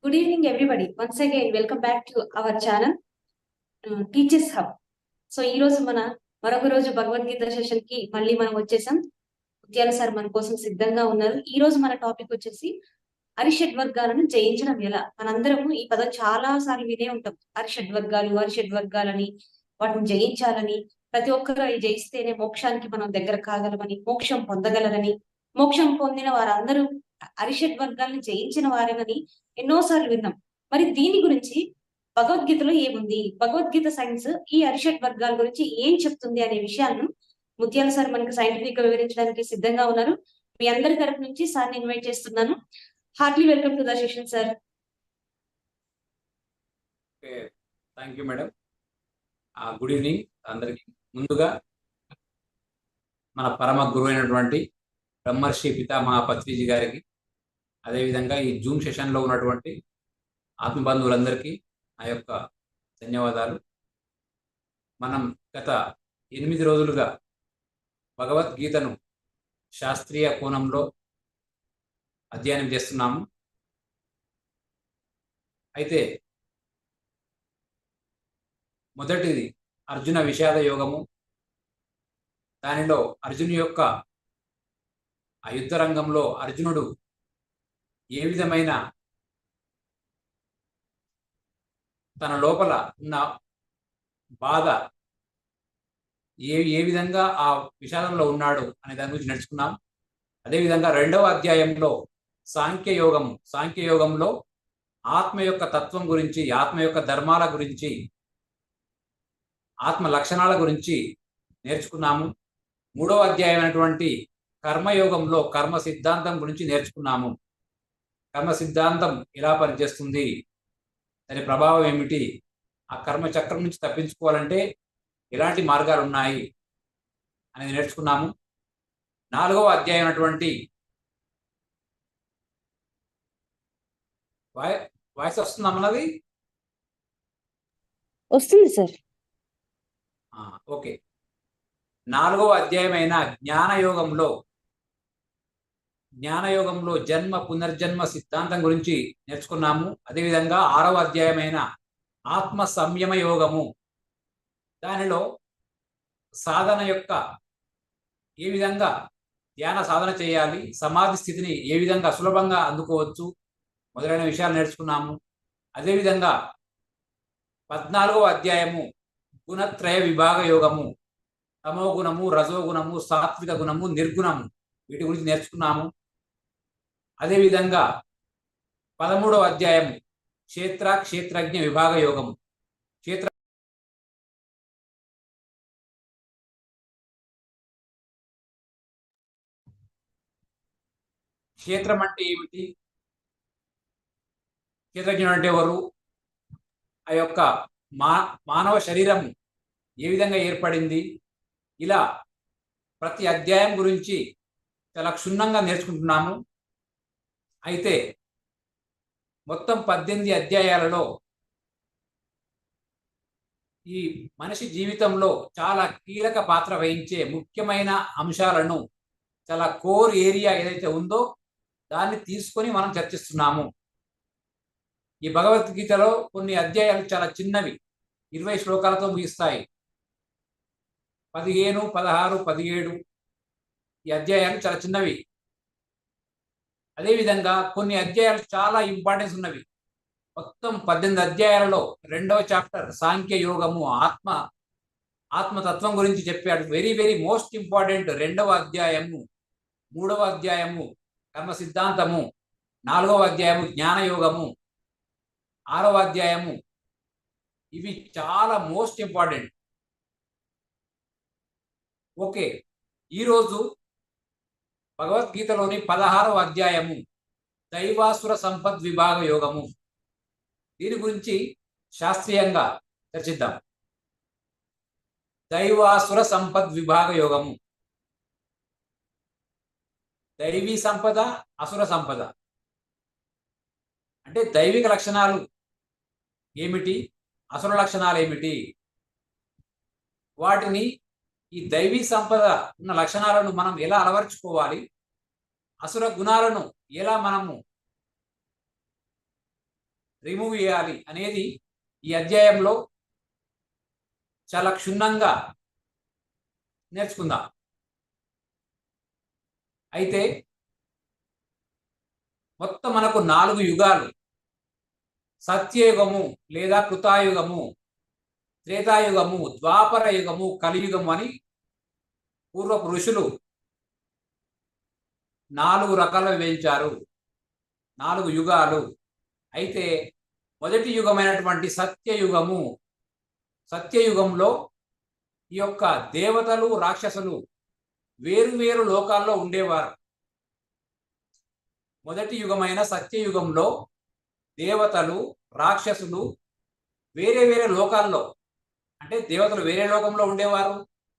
Good evening, everybody. Once again, welcome back to our channel, Teachers Hub. So ఈ రోజు మరొక రోజు Bhagavad Gita session కి మళ్ళీ మనం వచ్చేసాం. ముత్యాల సార్ మన కోసం సిద్ధంగా ఉన్నారు. ఈ రోజు మన టాపిక్ వచ్చేసి అరిషడ్వర్గాలను జయించడం ఎలా. మనందరము ఈ పదం చాలా సార్లు వినే ఉంటాం. అరిషడ్వర్గాలని వాటిని జయించాలని, ప్రతి ఒక్కరు అవి జయిస్తేనే మోక్షానికి మనం దగ్గర కాగలమని, మోక్షం పొందగలరని, మోక్షం పొందిన వారందరూ అరిషడ్వర్గాలను జయించిన వారేనని ఎన్నోసార్లు విన్నాం. మరి దీని గురించి భగవద్గీతలో ఏముంది, భగవద్గీత సైన్స్ ఈ అరిషడ్ వర్గాల గురించి ఏం చెప్తుంది అనే విషయాలను ముత్యాల సార్ మనకు సైంటిఫిక్ గా వివరించడానికి సిద్ధంగా ఉన్నారు. మీ అందరి తరపు నుంచి సార్ని ఇన్వైట్ చేస్తున్నాను. Heartly welcome to the session sir. Thank you madam. Good evening అందరికి. ముందుగా మన పరమ గురువు అయినటువంటి బ్రహ్మర్షి పితామహ పత్రిజీ గారికి, అదేవిధంగా ఈ జూమ్ సెషన్లో ఉన్నటువంటి ఆత్మబంధువులందరికీ నా యొక్క ధన్యవాదాలు. మనం గత 8 రోజులుగా భగవద్గీతను శాస్త్రీయ కోణంలో అధ్యయనం చేస్తున్నాము. అయితే మొదటిది అర్జున విషాద యోగము. దానిలో అర్జును యొక్క ఆ యుద్ధ రంగంలో అర్జునుడు ఏ విధమైన తన లోపల ఉన్న బాధ ఏ విధంగా ఆ విషాదంలో ఉన్నాడు అనే దాని గురించి నేర్చుకున్నాం. అదేవిధంగా 2వ అధ్యాయంలో సాంఖ్యయోగంలో ఆత్మ యొక్క తత్వం గురించి, ఆత్మ యొక్క ధర్మాల గురించి, ఆత్మ లక్షణాల గురించి నేర్చుకున్నాము. 3వ అధ్యాయమైనటువంటి కర్మయోగంలో కర్మ సిద్ధాంతం గురించి నేర్చుకున్నాము. కర్మ సిద్ధాంతం ఎలా పనిచేస్తుంది, దాని ప్రభావం ఏమిటి, ఆ కర్మ చక్రం నుంచి తప్పించుకోవాలంటే ఎలాంటి మార్గాలు ఉన్నాయి అనేది నేర్చుకున్నాము. 4వ అధ్యాయం అయినటువంటి వాయిస్ వస్తుందన్నది వస్తుంది సార్. ఓకే. 4వ అధ్యాయమైన జ్ఞానయోగంలో జన్మ పునర్జన్మ సిద్ధాంతం గురించి నేర్చుకున్నాము. అదేవిధంగా 6వ అధ్యాయమైన ఆత్మ సంయమ యోగము, దానిలో సాధన యొక్క ఏ విధంగా ధ్యాన సాధన చేయాలి, సమాధి స్థితిని ఏ విధంగా సులభంగా అందుకోవచ్చు మొదలైన విషయాలు నేర్చుకున్నాము. అదేవిధంగా 14వ అధ్యాయము గుణత్రయ విభాగ యోగము, తమో గుణము, రజోగుణము, సాత్విక గుణము, నిర్గుణము, వీటి గురించి నేర్చుకున్నాము. అదేవిధంగా 13వ అధ్యాయము క్షేత్రజ్ఞ విభాగ యోగము. క్షేత్రం అంటే ఏమిటి, క్షేత్రజ్ఞుడు అంటే ఎవరు, ఆ యొక్క మానవ శరీరం ఏ విధంగా ఏర్పడింది, ఇలా ప్రతి అధ్యాయం గురించి చాలా క్షుణ్ణంగా నేర్చుకుంటున్నాము. అయితే మొత్తం 18 అధ్యాయాలలో ఈ మనిషి జీవితంలో చాలా కీలక పాత్ర వహించే ముఖ్యమైన అంశాలను, చాలా కోర్ ఏరియా ఏదైతే ఉందో దాన్ని తీసుకొని మనం చర్చిస్తున్నాము. ఈ భగవద్గీతలో కొన్ని అధ్యాయాలు చాలా చిన్నవి, 20 శ్లోకాలతో ముగిస్తాయి. 15, 16, 17 ఈ అధ్యాయాలు చాలా చిన్నవి. అదేవిధంగా కొన్ని అధ్యాయాలు చాలా ఇంపార్టెన్స్ ఉన్నవి. మొత్తం 18 అధ్యాయాలలో 2వ చాప్టర్ సాంఖ్య యోగము, ఆత్మతత్వం గురించి చెప్పాడు. వెరీ వెరీ మోస్ట్ ఇంపార్టెంట్ 2వ అధ్యాయము, 3వ అధ్యాయము కర్మ సిద్ధాంతము, 4వ అధ్యాయము జ్ఞానయోగము, 6వ అధ్యాయము, ఇవి చాలా మోస్ట్ ఇంపార్టెంట్. ఓకే, ఈరోజు భగవద్గీతలోని 16వ అధ్యాయము దైవాసుర సంపద్ విభాగ యోగము, దీని గురించి శాస్త్రీయంగా చర్చిద్దాం. దైవాసుర సంపద్ విభాగ యోగము, దైవీ సంపద, అసుర సంపద అంటే దైవిక లక్షణాలు ఏమిటి, అసుర లక్షణాలు ఏమిటి, వాటిని ఈ దైవీ సంపద ఉన్న లక్షణాలను మనం ఎలా అలవర్చుకోవాలి, అసుర గుణాలను ఎలా మనము రిమూవ్ చేయాలి అనేది ఈ అధ్యాయంలో చాలా క్షుణ్ణంగా నేర్చుకుందాం. అయితే మొత్తం మనకు 4 యుగాలు, సత్యయుగము లేదా కృతాయుగము, త్రేతాయుగము, ద్వాపర యుగము, కలియుగము అని పూర్వపు ఋషులు 4 రకాలుగా విభజించారు. 4 యుగాలు. అయితే మొదటి యుగమైనటువంటి సత్యయుగంలో ఈ యొక్క దేవతలు, రాక్షసులు వేరు వేరు లోకాల్లో ఉండేవారు. మొదటి యుగమైన సత్యయుగంలో దేవతలు, రాక్షసులు వేరే వేరే లోకాల్లో, అంటే దేవతలు వేరే లోకంలో ఉండేవారు,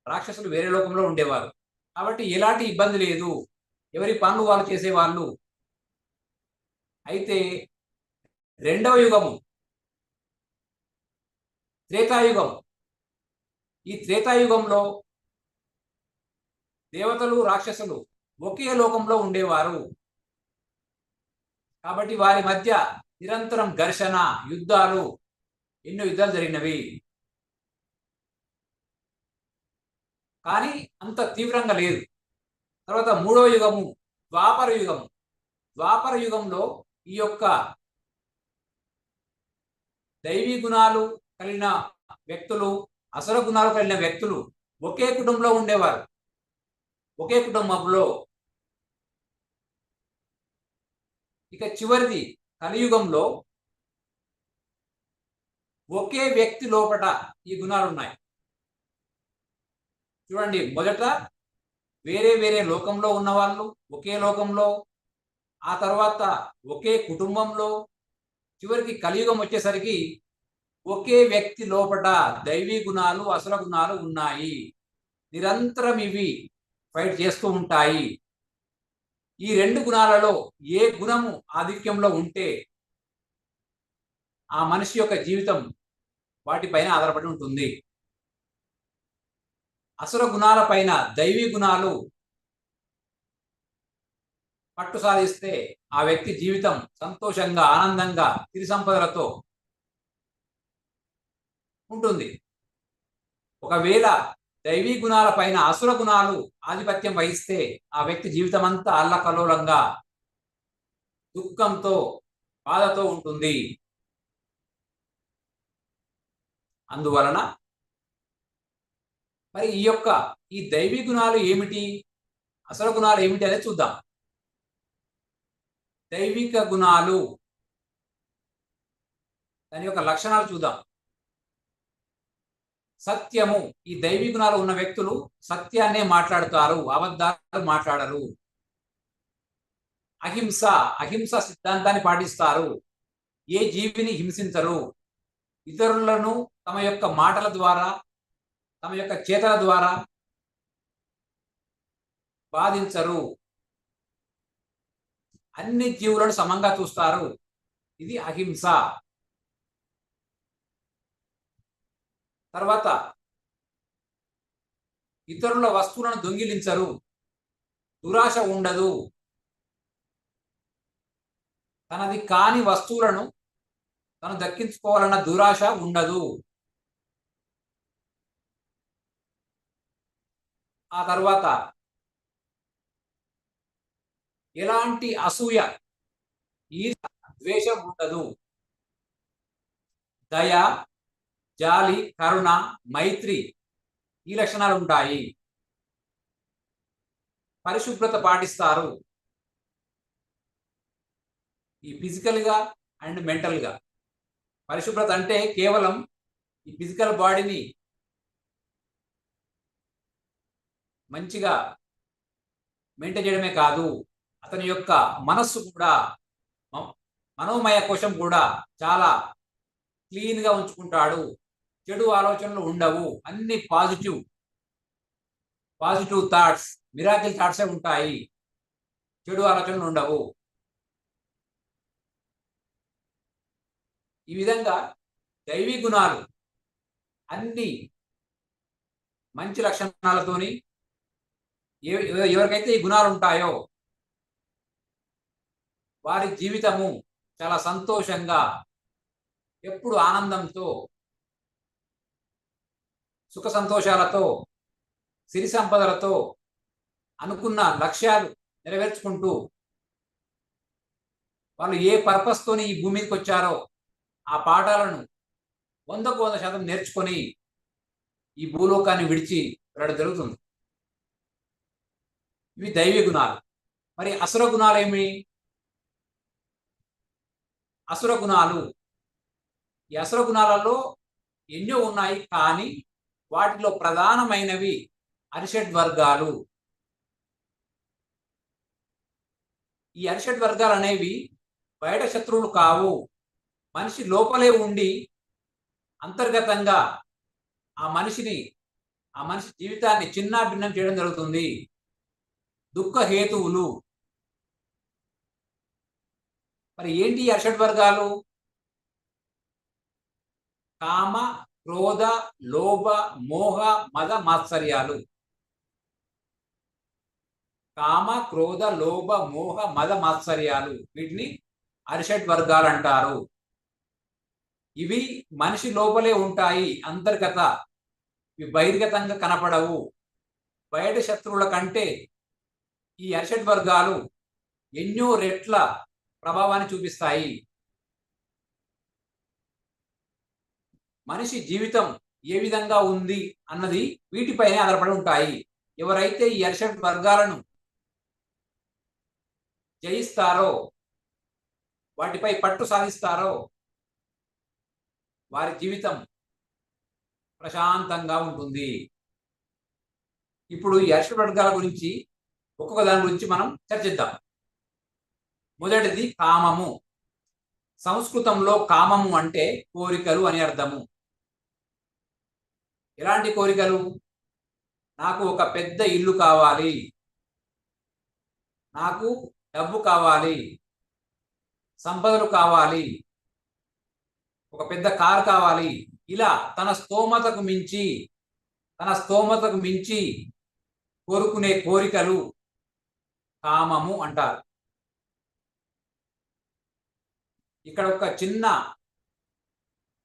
రాక్షసులు వేరే లోకంలో ఉండేవారు. కాబట్టి ఎలాంటి ఇబ్బంది లేదు, ఎవరి పనులు వాళ్ళు చేసేవాళ్ళు. అయితే రెండవ యుగము త్రేతాయుగం. ఈ త్రేతాయుగంలో దేవతలు, రాక్షసులు ఒకే లోకంలో ఉండేవారు. కాబట్టి వారి మధ్య నిరంతరం ఘర్షణ, యుద్ధాలు, ఎన్నో యుద్ధాలు జరిగినవి. కానీ అంత తీవ్రంగా లేదు. తర్వాత మూడవ యుగము ద్వాపర యుగము. ద్వాపర యుగంలో ఈ యొక్క దైవీ గుణాలు కలిగిన వ్యక్తులు, అసుర గుణాలు కలిగిన వ్యక్తులు ఒకే కుటుంబంలో ఉండేవారు. ఒకే కుటుంబంలో. ఇక చివరిది కలియుగంలో ఒకే వ్యక్తి లోపట ఈ గుణాలు ఉన్నాయి. చూడండి, మొదట వేరే వేరే లోకంలో ఉన్నవాళ్ళు ఒకే లోకంలో, ఆ తర్వాత ఒకే కుటుంబంలో, చివరికి కలియుగం వచ్చేసరికి ఒకే వ్యక్తి లోపట దైవీ గుణాలు, అసుర గుణాలు ఉన్నాయి. నిరంతరం ఇవి ఫైట్ చేస్తూ ఉంటాయి. ఈ 2 గుణాలలో ఏ గుణము ఆధిక్యంలో ఉంటే ఆ మనిషి యొక్క జీవితం వాటిపైన ఆధారపడి ఉంటుంది. అసుర గుణాల పైన దైవీ గుణాలు పట్టు సాధిస్తే ఆ వ్యక్తి జీవితం సంతోషంగా, ఆనందంగా, సిరి సంపదలతో ఉంటుంది. ఒకవేళ దైవీ గుణాల పైన అసుర గుణాలు ఆధిపత్యం వహిస్తే ఆ వ్యక్తి జీవితం అంతా అల్లకల్లోలంగా, దుఃఖంతో, బాధతో ఉంటుంది. అందువలన మరి ఈ దైవీ గుణాలు ఏమిటి, అసుర గుణాలు ఏమిటి అనేది చూద్దాం. దైవిక గుణాలు, దాని యొక్క లక్షణాలు చూద్దాం. సత్యము. ఈ దైవీ గుణాలు ఉన్న వ్యక్తులు సత్యాన్నే మాట్లాడతారు, అబద్ధాలు మాట్లాడరు. అహింస సిద్ధాంతాన్ని పాటిస్తారు. ఏ జీవిని హింసించరు. ఇతరులను తమ యొక్క మాటల ద్వారా, తమ యొక్క చేతల ద్వారా బాధించరు. అన్ని జీవులను సమంగా చూస్తారు. ఇది అహింస. తర్వాత ఇతరుల వస్తువులను దొంగిలించరు. దురాశ ఉండదు. తనది కాని వస్తువులను తను దక్కించుకోవాలన్న దురాశ ఉండదు. ఆ తర్వాత ఎలాంటి అసూయ, ఈర్ష్య, ద్వేషం ఉండదు. దయ, జాలి, కరుణ, మైత్రి, ఈ లక్షణాలు ఉంటాయి. పరిశుభ్రత పాటిస్తారు. ఈ ఫిజికల్గా అండ్ మెంటల్గా. పరిశుభ్రత అంటే కేవలం ఈ ఫిజికల్ బాడీని మంచిగా మెయింటైన్ చేయడమే కాదు, అతని యొక్క మనస్సు కూడా, మనోమయ కోశం కూడా చాలా క్లీన్గా ఉంచుకుంటాడు. చెడు ఆలోచనలు ఉండవు. అన్ని పాజిటివ్ థాట్స్, మిరాకిల్ థాట్సే ఉంటాయి. చెడు ఆలోచనలు ఉండవు. ఈ విధంగా దైవీ గుణాలు అన్ని మంచి లక్షణాలతోని ఎవరికైతే ఈ గుణాలు ఉంటాయో వారి జీవితము చాలా సంతోషంగా, ఎప్పుడు ఆనందంతో, సుఖ సంతోషాలతో, సిరి సంపదలతో అనుకున్న లక్ష్యాలు నెరవేర్చుకుంటూ వాళ్ళు ఏ పర్పస్తోని ఈ భూమి మీదకి వచ్చారో ఆ పాఠాలను 100% నేర్చుకొని ఈ భూలోకాన్ని విడిచి వెళ్ళడం జరుగుతుంది. ఇవి దైవీ గుణాలు. మరి అసుర గుణాలు ఏమి? అసుర గుణాలు, ఈ అసుర గుణాలలో ఎన్నో ఉన్నాయి, కానీ వాటిలో ప్రధానమైనవి అరిషడ్ వర్గాలు. ఈ అరిషడ్ వర్గాలు అనేవి బయట శత్రువులు కావు. మనిషి లోపలే ఉండి అంతర్గతంగా ఆ మనిషి జీవితాన్ని చిన్న భిన్నం చేయడం జరుగుతుంది. దుఃఖ హేతువులు. మరి ఏంటి అరిషడ్ వర్గాలు? కామ, క్రోధ, లోభ, మోహ, మద, మాత్సర్యాలు. కామ, క్రోధ, లోభ, మోహ, మద, మాత్సర్యాలు, వీటిని అరిషడ్ వర్గాలు అంటారు. ఇవి మనిషి లోపలే ఉంటాయి, అంతర్గత. ఇవి బహిర్గతంగా కనపడవు. బయట శత్రువుల కంటే ఈ అరిషడ్ వర్గాలు ఎన్నో రెట్ల ప్రభావాన్ని చూపిస్తాయి. మనిషి జీవితం ఏ విధంగా ఉంది అన్నది వీటిపైనే ఆధారపడి ఉంటాయి. ఎవరైతే ఈ అరిషడ్ వర్గాలను జయిస్తారో, వాటిపై పట్టు సాధిస్తారో, వారి జీవితం ప్రశాంతంగా ఉంటుంది. ఇప్పుడు ఈ అరిషడ్ వర్గాల గురించి ఒక్కొక్క దాని గురించి మనం చర్చిద్దాం. మొదటిది కామము. సంస్కృతంలో కామము అంటే కోరికలు అని అర్థము. ఎలాంటి కోరికలు? నాకు ఒక పెద్ద ఇల్లు కావాలి, నాకు డబ్బు కావాలి, సంపదలు కావాలి, ఒక పెద్ద కారు కావాలి. ఇలా తన స్తోమతకు మించి కోరుకునే కోరికలు కామము అంటారు. ఇక్కడ ఒక చిన్న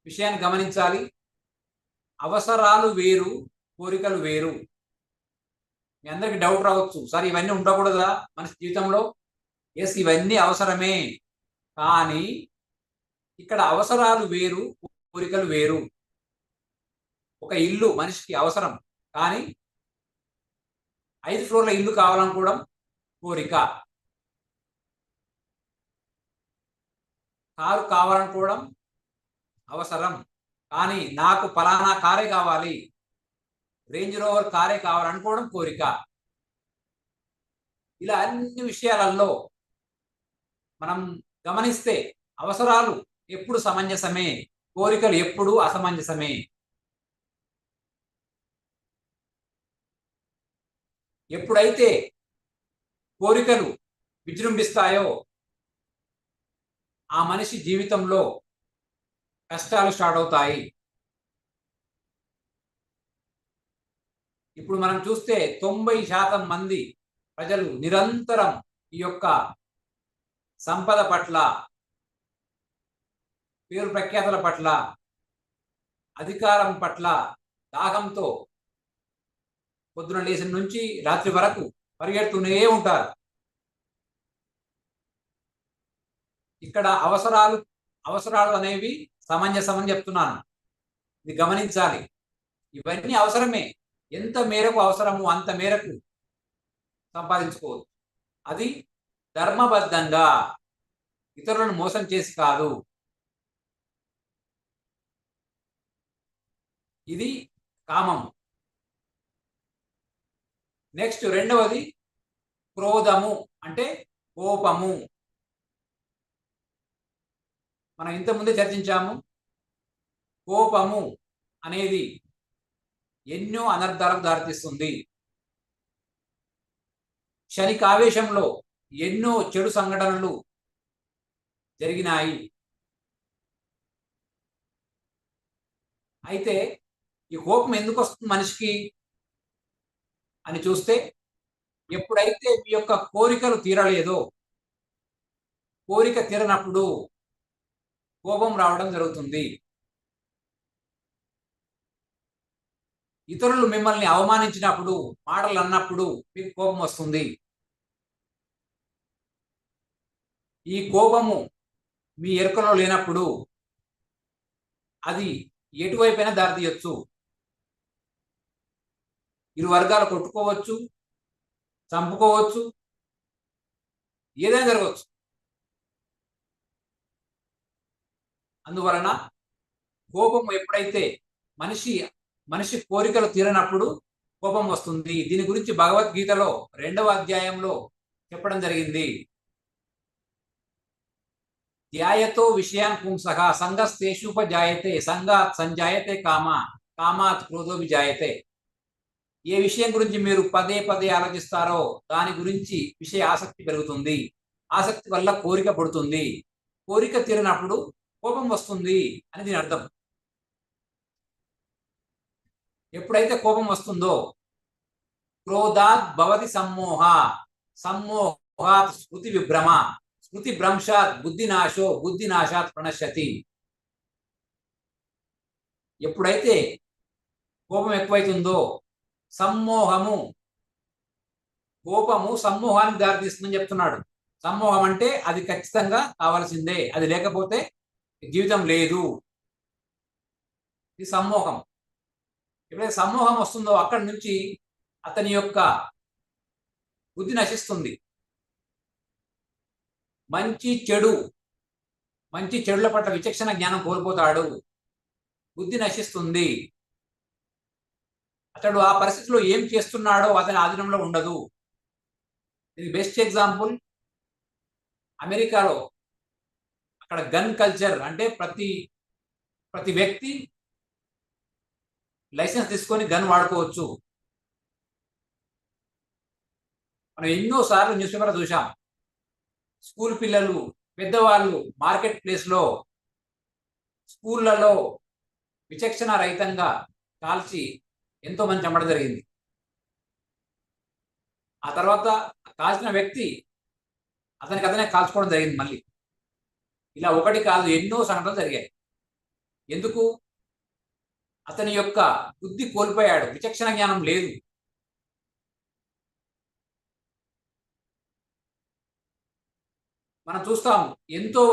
విషయాన్ని గమనించాలి. అవసరాలు వేరు, కోరికలు వేరు. మీ అందరికి డౌట్ రావచ్చు, సార్ ఇవన్నీ ఉండకూడదా మన జీవితంలో? ఎస్, ఇవన్నీ అవసరమే, కానీ ఇక్కడ అవసరాలు వేరు, కోరికలు వేరు. ఒక ఇల్లు మనిషికి అవసరం, కానీ 5 ఫ్లోర్ల ఇల్లు కావాలనుకోవడం కోరిక. కారు కావాలనుకోవడం అవసరం, కానీ నాకు ఫలానా కారే కావాలి, రేంజ్ రోవర్ కారే కావాలనుకోవడం కోరిక. ఇలా అన్ని విషయాలలో మనం గమనిస్తే అవసరాలు ఎప్పుడు సమంజసమే, కోరికలు ఎప్పుడు అసమంజసమే. ఎప్పుడైతే కోరికలు విజృంభిస్తాయో ఆ మనిషి జీవితంలో కష్టాలు స్టార్ట్ అవుతాయి. ఇప్పుడు మనం చూస్తే 90% మంది ప్రజలు నిరంతరం ఈ యొక్క సంపద పట్ల, పేరు ప్రఖ్యాతల పట్ల, అధికారం పట్ల దాహంతో పొద్దున లేచిన నుంచి రాత్రి వరకు పరిగెడుతూనే ఉంటారు. ఇక్కడ అవసరాలు అనేవి సమంజసం అని చెప్తున్నాను. ఇది గమనించాలి. ఇవన్నీ అవసరమే, ఎంత మేరకు అవసరము అంత మేరకు సంపాదించుకోవచ్చు. అది ధర్మబద్ధంగా, ఇతరులను మోసం చేసి కాదు. ఇది కామం. నెక్స్ట్ రెండవది క్రోధము, అంటే కోపము. మనం ఇంతకుముందే చర్చించాము. కోపము అనేది ఎన్నో అనర్థాలకు దారితీస్తుంది. క్షణికావేశంలో ఎన్నో చెడు సంఘటనలు జరిగినాయి. అయితే ఈ కోపం ఎందుకు వస్తుంది మనిషికి అని చూస్తే, ఎప్పుడైతే మీ యొక్క కోరికలు తీరలేదో, కోరిక తీరనప్పుడు కోపం రావడం జరుగుతుంది. ఇతరులు మిమ్మల్ని అవమానించినప్పుడు, మాటలు అన్నప్పుడు మీకు కోపం వస్తుంది. ఈ కోపము మీ ఎరుకలో లేనప్పుడు అది ఎటువైపైనా దారితీయొచ్చు. ఇరు వర్గాలు కొట్టుకోవచ్చు, చంపుకోవచ్చు, ఏదైనా జరగవచ్చు. అందువలన కోపం ఎప్పుడైతే మనిషి కోరికలు తీరనప్పుడు కోపం వస్తుంది. దీని గురించి భగవద్గీతలో 2వ అధ్యాయంలో చెప్పడం జరిగింది. ధ్యాయతో విషయాన్ పుంసః సంగస్తేషుపజాయతే సంగాత్ సంజాయతే కామాత్ క్రోధోభిజాయతే. ఏ విషయం గురించి మీరు పదే పదే ఆలోచిస్తారో దాని గురించి విషయ ఆసక్తి పెరుగుతుంది. ఆసక్తి వల్ల కోరిక పుడుతుంది. కోరిక తీరినప్పుడు కోపం వస్తుంది అని దీని అర్థం. ఎప్పుడైతే కోపం వస్తుందో క్రోధాత్ భవతి సమ్మోహ, సమ్మోహాత్ స్మృతి విభ్రమ, స్మృతి భ్రంశాత్ బుద్ధినాశో, బుద్ధినాశాత్ ప్రణశ్యతి. ఎప్పుడైతే కోపం ఎక్కువైతుందో కోపము సమ్మోహానికి దారితీస్తుందని చెప్తున్నాడు. సమ్మోహం అంటే అది ఖచ్చితంగా కావాల్సిందే, అది లేకపోతే జీవితం లేదు. ఇది సమ్మోహం. ఎప్పుడైతే సమ్మోహం వస్తుందో అక్కడి నుంచి అతని యొక్క బుద్ధి నశిస్తుంది. మంచి చెడుల పట్ల విచక్షణ జ్ఞానం కోల్పోతాడు. బుద్ధి నశిస్తుంది. అతడు ఆ పరిస్థితిలో ఏం చేస్తున్నాడో అతని ఆధీనంలో ఉండదు. ఇది బెస్ట్ ఎగ్జాంపుల్ అమెరికాలో. అక్కడ గన్ కల్చర్ అంటే ప్రతి వ్యక్తి లైసెన్స్ తీసుకొని గన్ వాడుకోవచ్చు. మనం ఎన్నోసార్లు న్యూస్ పేపర్ చూసాం. స్కూల్ పిల్లలు, పెద్దవాళ్ళు మార్కెట్ ప్లేస్లో, స్కూళ్ళలో విచక్షణ రహితంగా కాల్చి ఎంతో మంది చంపడం జరిగింది. ఆ తర్వాత కాల్చిన వ్యక్తి అతనే కాల్చుకోవడం జరిగింది మళ్ళీ. ఇలా ఒకటి కాదు, ఎన్నో సంఘటనలు జరిగాయి. ఎందుకు? అతని యొక్క బుద్ధి కోల్పోయాడు, విచక్షణ జ్ఞానం లేదు. మనం చూస్తాం, ఎంతో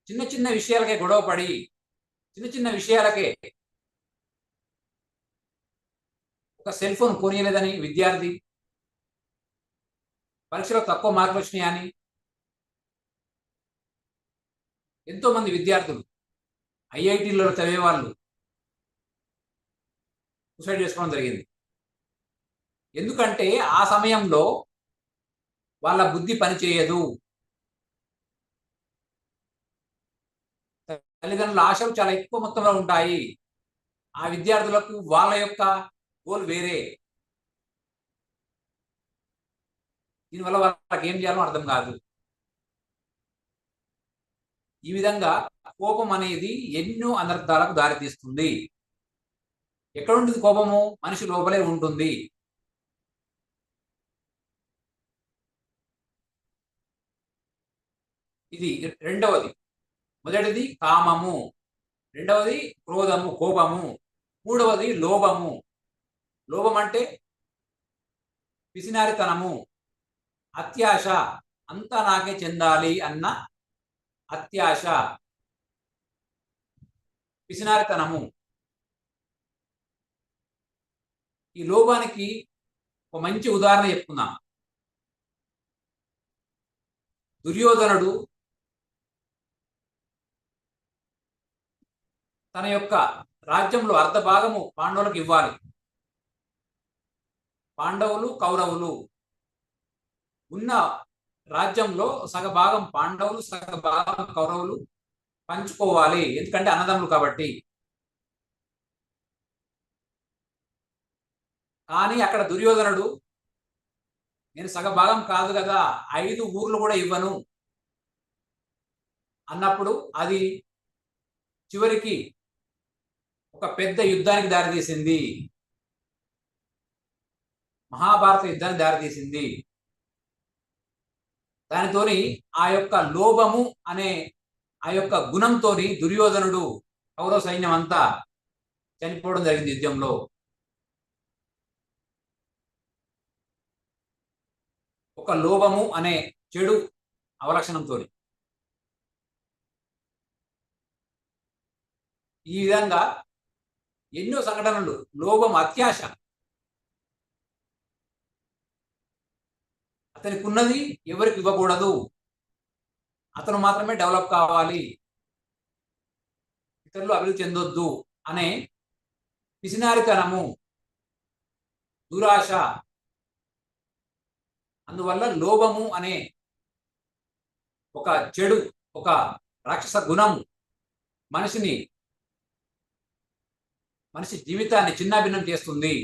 చిన్న చిన్న విషయాలకే గొడవపడి, చిన్న విషయాలకే ఒక సెల్ ఫోన్ కొనియలేదని విద్యార్థి, పరీక్షలో తక్కువ మార్కులు వచ్చినాయని ఎంతో మంది విద్యార్థులు, ఐఐటీలలో చదివే వాళ్ళు సూసైడ్ చేసుకోవడం జరిగింది. ఎందుకంటే ఆ సమయంలో వాళ్ళ బుద్ధి పనిచేయదు. తల్లిదండ్రుల ఆశలు చాలా ఎక్కువ మొత్తంలో ఉంటాయి. ఆ విద్యార్థులకు వాళ్ళ యొక్క గోల్ వేరే. దీనివల్ల వాళ్ళకి ఏం చేయాలో అర్థం కాదు. ఈ విధంగా కోపం అనేది ఎన్నో అనర్థాలకు దారితీస్తుంది. ఎక్కడుంటుంది కోపము? మనిషి లోపలే ఉంటుంది. ఇది రెండవది. మొదటిది కామము, రెండవది క్రోధము, కోపము, మూడవది లోభము. లోభం అంటే పిసినారితనము, అత్యాశ, అంతా నాకే చెందాలి అన్న అత్యాశ, పిసినారితనము. ఈ లోభానికి ఒక మంచి ఉదాహరణ చెప్పుకుందాం. దుర్యోధనుడు తన యొక్క రాజ్యంలో అర్ధ భాగము పాండవులకు ఇవ్వాలి. పాండవులు, కౌరవులు ఉన్న రాజ్యంలో సగభాగం పాండవులు, సగభాగం కౌరవులు పంచుకోవాలి. ఎందుకంటే అన్నదమ్ములు కాబట్టి. కానీ అక్కడ దుర్యోధనుడు, నేను సగభాగం కాదు కదా, 5 ఊర్లు కూడా ఇవ్వను అన్నప్పుడు అది చివరికి ఒక పెద్ద యుద్ధానికి దారితీసింది. మహాభారత యుద్ధానికి దారితీసింది. దానితోని ఆ యొక్క లోభము అనే ఆ యొక్క గుణంతో దుర్యోధనుడు కౌరవ సైన్యం అంతా చనిపోవడం జరిగింది యుద్ధంలో. ఒక లోభము అనే చెడు అవలక్షణంతో. ఈ విధంగా ఎన్నో సంఘటనలు. లోభం, అత్యాశ. అతనికి ఉన్నది ఎవరికి ఇవ్వకూడదు, అతను మాత్రమే డెవలప్ కావాలి, ఇతరులు అభివృద్ధి చెందొద్దు అనే పిసినారితనము, దురాశ. అందువల్ల లోభము అనే ఒక చెడు, ఒక రాక్షస గుణం మనిషి జీవితాన్ని చిన్నాభిన్నం చేస్తుంది.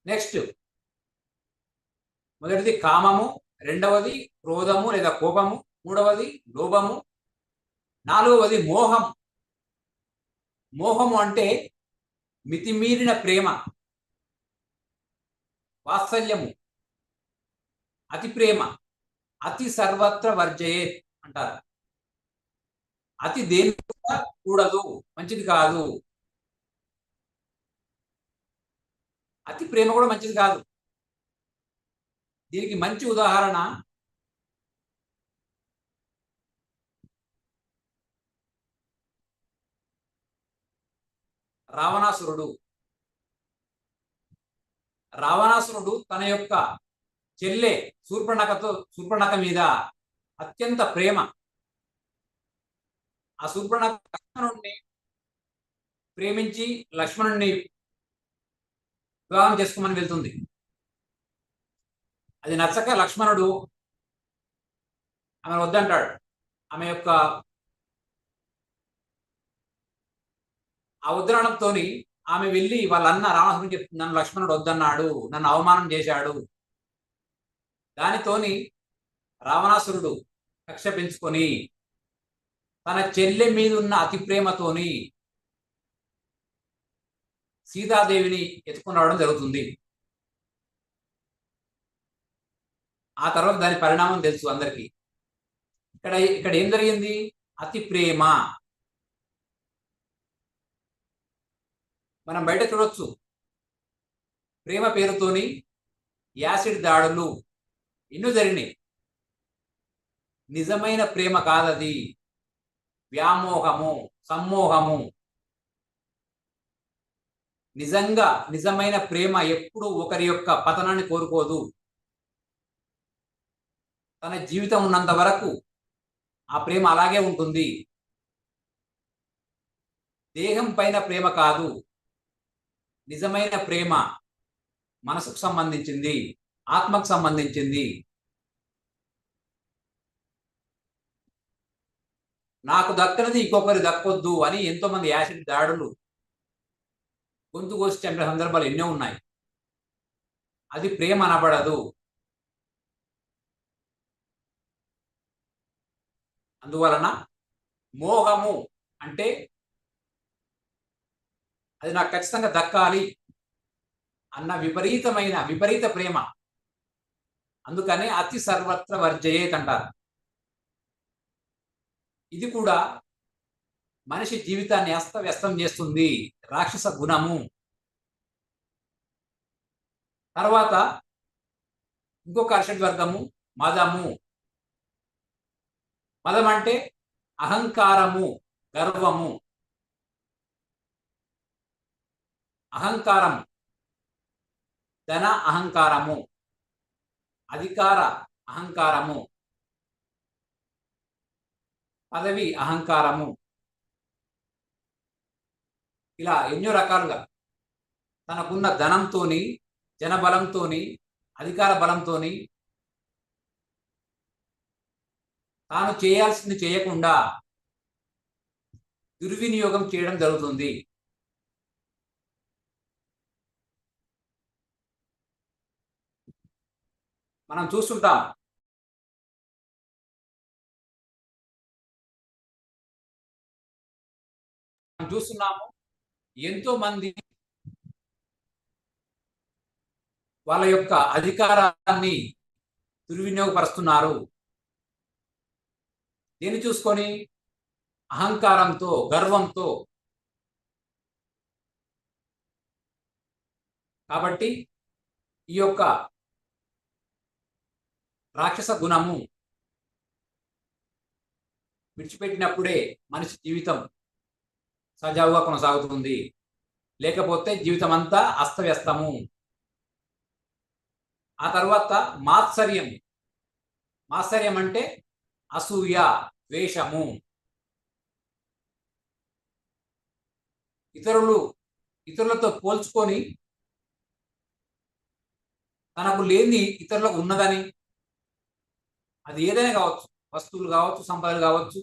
నెక్స్ట్, మొదటిది కామము, రెండవది క్రోధము లేదా కోపము, మూడవది లోభము, నాలుగవది మోహం. మోహము అంటే మితిమీరిన ప్రేమ, వాత్సల్యము, అతి ప్రేమ. అతి సర్వత్ర వర్జయే అంటారు. అతి దేని కూడదు, మంచిది కాదు. అతి ప్రేమ కూడా మంచిది కాదు. దీనికి మంచి ఉదాహరణ రావణాసురుడు. రావణాసురుడు తన యొక్క చెల్లె శూర్పణఖ మీద అత్యంత ప్రేమ. ఆ శూర్పణఖ లక్ష్మణుడిని ప్రేమించి లక్ష్మణుడిని వివాహం చేసుకోమని వెళ్తుంది. అది నచ్చక లక్ష్మణుడు ఆమె వద్దంటాడు. ఆమె యొక్క ఆ ఉద్రాణంతో ఆమె వెళ్ళి వాళ్ళ అన్న రావణాసురుడికి చెప్తుంది, నన్ను లక్ష్మణుడు వద్దన్నాడు, నన్ను అవమానం చేశాడు. దానితోని రావణాసురుడు కక్ష పెంచుకొని తన చెల్లె మీద ఉన్న అతి ప్రేమతోని సీతాదేవిని ఎత్తుకుని రావడం జరుగుతుంది. ఆ తర్వాత దాని పరిణామం తెలుసు అందరికీ. ఇక్కడ ఏం జరిగింది? అతి ప్రేమ. మనం బయట చూడొచ్చు, ప్రేమ పేరుతోని యాసిడ్ దాడులు ఎన్నో జరిగినాయి. నిజమైన ప్రేమ కాదది, వ్యామోహము, సమ్మోహము. నిజమైన ప్రేమ ఎప్పుడూ ఒకరి యొక్క పతనాన్ని కోరుకోదు. తన జీవితం ఉన్నంత వరకు ఆ ప్రేమ అలాగే ఉంటుంది. దేహం పైన ప్రేమ కాదు, నిజమైన ప్రేమ మనసుకు సంబంధించింది, ఆత్మకు సంబంధించింది. నాకు దక్కనది ఇంకొకరి దక్కొద్దు అని ఎంతో మంది యాసిడ్ దాడులు, గొంతు కోసి చంపిన సందర్భాలు ఎన్నో ఉన్నాయి. అది ప్రేమ అనబడదు. అందువలన మోహము అంటే అది నాకు ఖచ్చితంగా దక్కాలి అన్న విపరీత ప్రేమ. అందుకనే అతి సర్వత్ర వర్జయేత్ అంటారు. ఇది కూడా మనిషి జీవితాన్ని అస్తవ్యస్తం చేస్తుంది, రాక్షస గుణము. తర్వాత ఇంకొక అర్షడ్ వర్గము మదము. మదం అంటే అహంకారము, గర్వము. అహంకారం, ధన అహంకారము, అధికార అహంకారము, పదవి అహంకారము. ఇలా ఎన్నో రకాలుగా తనకున్న ధనంతోని, జనబలంతోని, అధికార బలంతోని తాను చేయాల్సింది చేయకుండా దుర్వినియోగం చేయడం జరుగుతుంది. మనం చూస్తుంటాం, చూస్తున్నాము ఎంతో మంది వాళ్ళ యొక్క అధికారాన్ని దుర్వినియోగపరుస్తున్నారు. దీన్ని చూసుకొని అహంకారంతో, గర్వంతో. కాబట్టి ఈ యొక్క రాక్షస గుణము విడిచిపెట్టినప్పుడే మనిషి జీవితం సజావుగా కొనసాగుతుంది. లేకపోతే జీవితం అంతా అస్తవ్యస్తము. ఆ తర్వాత మాత్సర్యం. మాత్సర్యం అంటే అసూయ, ద్వేషము. ఇతరులతో పోల్చుకొని తనకు లేని ఇతరులకు ఉన్నదని, అది ఏదైనా కావచ్చు, వస్తువులు కావచ్చు, సంపదలు కావచ్చు,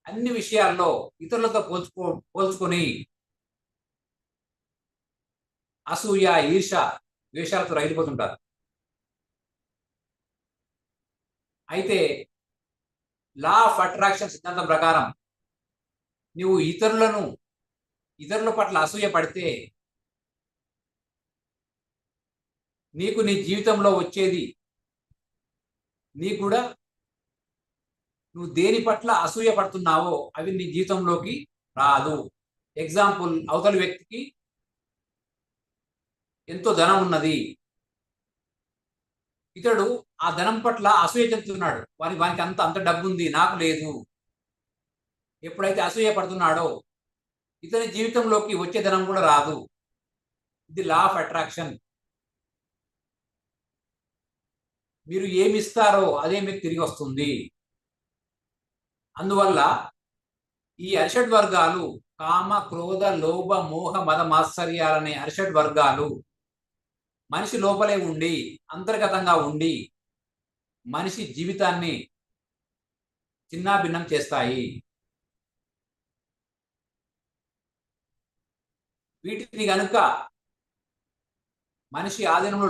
అన్ని విషయాల్లో ఇతరులతో పోల్చుకొని అసూయ, ఈర్ష, ద్వేషాలతో రగిలిపోతుంటారు. అయితే లా ఆఫ్ అట్రాక్షన్ సిద్ధాంతం ప్రకారం నువ్వు ఇతరుల పట్ల అసూయ పడితే నీకు నీ జీవితంలో వచ్చేది కూడా నువ్వు దేని పట్ల అసూయ పడుతున్నావో అవి నీ జీవితంలోకి రాదు. ఎగ్జాంపుల్, అవతలి వ్యక్తికి ఎంతో ధనం ఉన్నది, ఇతడు ఆ ధనం పట్ల అసూయ చెందుతున్నాడు. వానికి అంత డబ్బు ఉంది, నాకు లేదు. ఎప్పుడైతే అసూయ పడుతున్నాడో ఇతని జీవితంలోకి వచ్చే ధనం కూడా రాదు. ఇది లా ఆఫ్ అట్రాక్షన్. మీరు ఏమి ఇస్తారో అదే మీకు తిరిగి వస్తుంది. అందువల్ల ఈ అరిషడ్ వర్గాలు, కామ, క్రోధ, లోభ, మోహ, మద, మాత్సర్యాలనే అరిషడ్ వర్గాలు మనిషి లోపలే ఉండి, అంతర్గతంగా ఉండి మనిషి జీవితాన్ని చిన్నాభిన్నం చేస్తాయి. వీటిని గనుక మనిషి ఆధీనంలో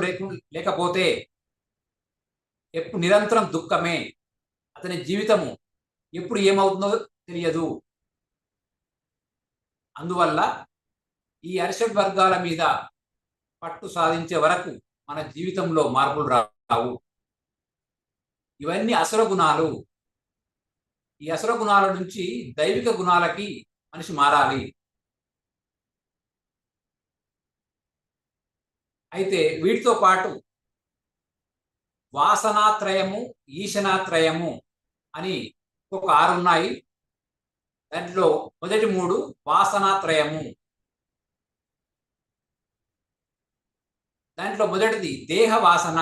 లేకపోతే ఎప్పుడు నిరంతరం దుఃఖమే. అతని జీవితము ఎప్పుడు ఏమవుతుందో తెలియదు. అందువల్ల ఈ అరిషడ్ వర్గాల మీద పట్టు సాధించే వరకు మన జీవితంలో మార్పులు రావు. ఇవన్నీ అసుర గుణాలు. ఈ అసుర గుణాల నుంచి దైవిక గుణాలకి మనిషి మారాలి. అయితే వీటితో పాటు వాసనాత్రయము, ఈశనాత్రయము అని ఒక 6 ఉన్నాయి. దాంట్లో మొదటి 3 వాసనాత్రయము. దాంట్లో మొదటిది దేహ వాసన,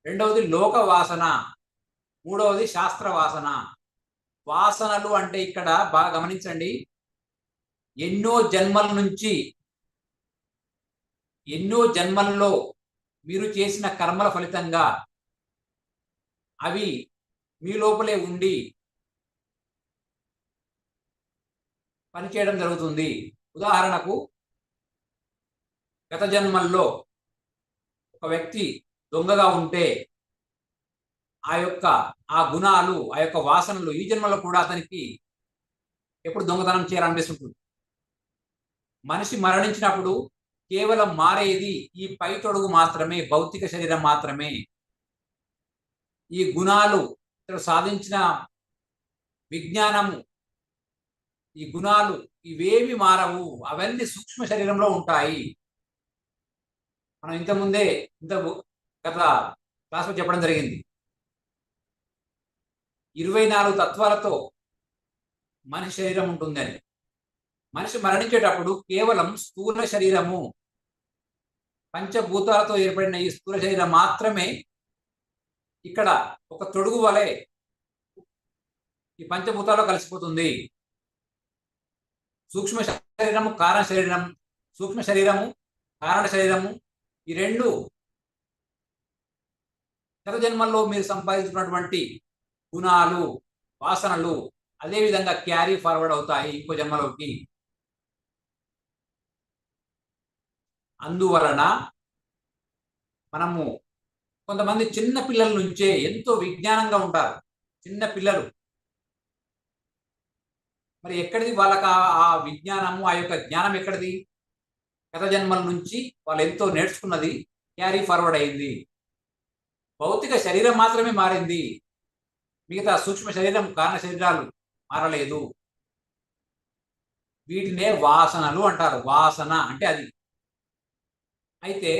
రెండవది లోక వాసన, మూడవది శాస్త్ర వాసన. వాసనలు అంటే ఇక్కడ బాగా గమనించండి, ఎన్నో జన్మల్లో మీరు చేసిన కర్మల ఫలితంగా అవి మీ లోపలే ఉండి పనిచేయడం జరుగుతుంది. ఉదాహరణకు, గత జన్మల్లో ఒక వ్యక్తి దొంగగా ఉంటే ఆ గుణాలు, ఆ యొక్క వాసనలు ఈ జన్మలో కూడా అతనికి ఎప్పుడు దొంగతనం చేయాలనిపిస్తుంటుంది. మనిషి మరణించినప్పుడు కేవలం మారేది ఈ పై తొడుగు మాత్రమే, భౌతిక శరీరం మాత్రమే. ఈ గుణాలు, ఇతడు సాధించిన విజ్ఞానము, ఈ గుణాలు ఇవేమి మారవు. అవన్నీ సూక్ష్మ శరీరంలో ఉంటాయి. మనం గత క్లాస్లో చెప్పడం జరిగింది. 24 తత్వాలతో మనిషి శరీరం ఉంటుందని. మనిషి మరణించేటప్పుడు కేవలం స్థూల శరీరము, పంచభూతాలతో ఏర్పడిన ఈ స్థూల శరీరం మాత్రమే ఇక్కడ ఒక తొడుగు వలె ఈ పంచభూతాల్లో కలిసిపోతుంది. సూక్ష్మ శరీరము, కారణ శరీరం, సూక్ష్మ శరీరము, కారణ శరీరము, ఈ రెండు గత జన్మల్లో మీరు సంపాదించుకున్నటువంటి గుణాలు, వాసనలు అదే విధంగా క్యారీ ఫార్వర్డ్ అవుతాయి ఇంకో జన్మలోకి. అందువలన మనము కొంతమంది చిన్న పిల్లల నుంచే ఎంతో విజ్ఞానంగా ఉంటారు. చిన్న పిల్లలు మరి ఎక్కడిది వాళ్ళకి ఆ విజ్ఞానము, ఆ యొక్క జ్ఞానం ఎక్కడిది? గత జన్మల నుంచి వాళ్ళు ఎంతో నేర్చుకున్నది క్యారీ ఫార్వర్డ్ అయింది. భౌతిక శరీరం మాత్రమే మారింది, మిగతా సూక్ష్మ శరీరం కారణ శరీరాలు మారలేదు. వీటినే వాసనలు అంటారు. వాసన అంటే అది. అయితే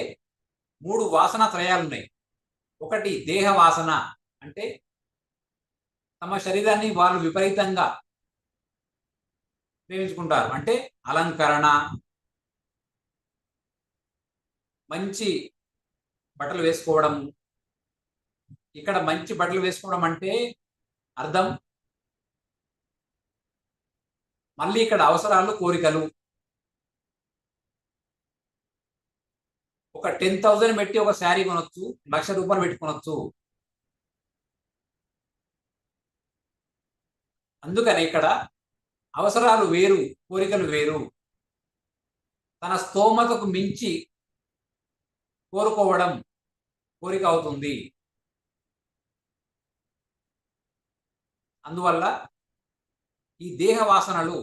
3 వాసన త్రయాలు ఉన్నాయి. ఒకటి దేహ వాసన, అంటే తమ శరీరాన్ని వాళ్ళు విపరీతంగా ప్రేమించుకుంటారు. అంటే అలంకరణ, మంచి బట్టలు వేసుకోవడం. ఇక్కడ మంచి బట్టలు వేసుకోవడం అంటే అర్థం మళ్ళీ ఇక్కడ అవసరాలు, కోరికలు. ఒక 10,000 పెట్టి ఒక శారీ కొనొచ్చు, 1,00,000 రూపాయలు పెట్టి కొనొచ్చు. అందుకని ఇక్కడ అవసరాలు వేరు, కోరికలు వేరు. తన స్తోమతకు మించి కోరుకోవడం కోరిక అవుతుంది. అందువల్ల ఈ దేహ వాసనలు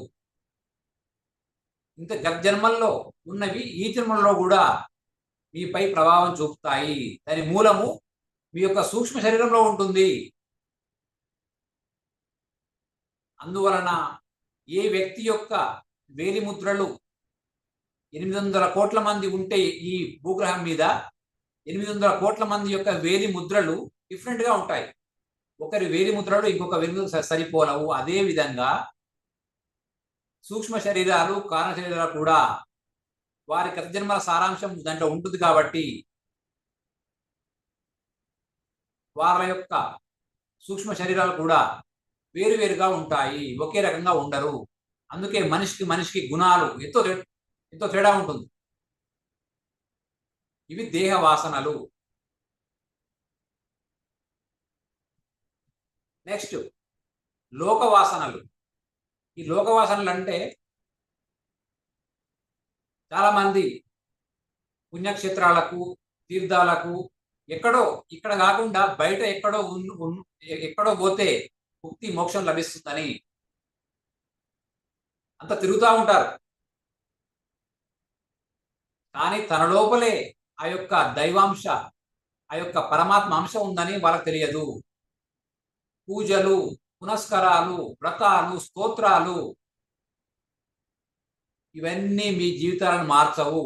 ఇంత జన్మల్లో ఉన్నవి ఈ జన్మల్లో కూడా మీపై ప్రభావం చూపుతాయి. దాని మూలము మీ యొక్క సూక్ష్మ శరీరంలో ఉంటుంది. అందువలన ఏ వ్యక్తి యొక్క వేలి ముద్రలు 800 కోట్ల మంది ఉంటే ఈ భూగ్రహం మీద 800 కోట్ల మంది యొక్క వేలి ముద్రలు డిఫరెంట్గా ఉంటాయి. ఒకరి వేలి ముద్రలు ఇంకొక వేలి ముద్రలు సరిపోలవు. అదే విధంగా సూక్ష్మ శరీరాలు, కారణ శరీరాలు కూడా వారి గత జన్మల సారాంశం దాంట్లో ఉంటుంది కాబట్టి వారి యొక్క సూక్ష్మ శరీరాలు కూడా వేరువేరుగా ఉంటాయి, ఒకే రకంగా ఉండరు. అందుకే మనిషికి గుణాలు ఎంతో తేడా ఉంటుంది. ఇవి దేహ వాసనలు. నెక్స్ట్ లోక వాసనలు. ఈ లోక వాసనలు అంటే చాలా మంది పుణ్యక్షేత్రాలకు, తీర్థాలకు ఇక్కడ కాకుండా బయట ఎక్కడో పోతే ముక్తి, మోక్షం లభిస్తుందని అంత తిరుగుతూ ఉంటారు. కానీ తన లోపలే ఆ యొక్క దైవాంశ, ఆ యొక్క పరమాత్మ అంశం ఉందని వాళ్ళకి తెలియదు. పూజలు, పునస్కారాలు, వ్రతాలు, స్తోత్రాలు ఇవన్నీ మీ జీవితాలను మార్చవు.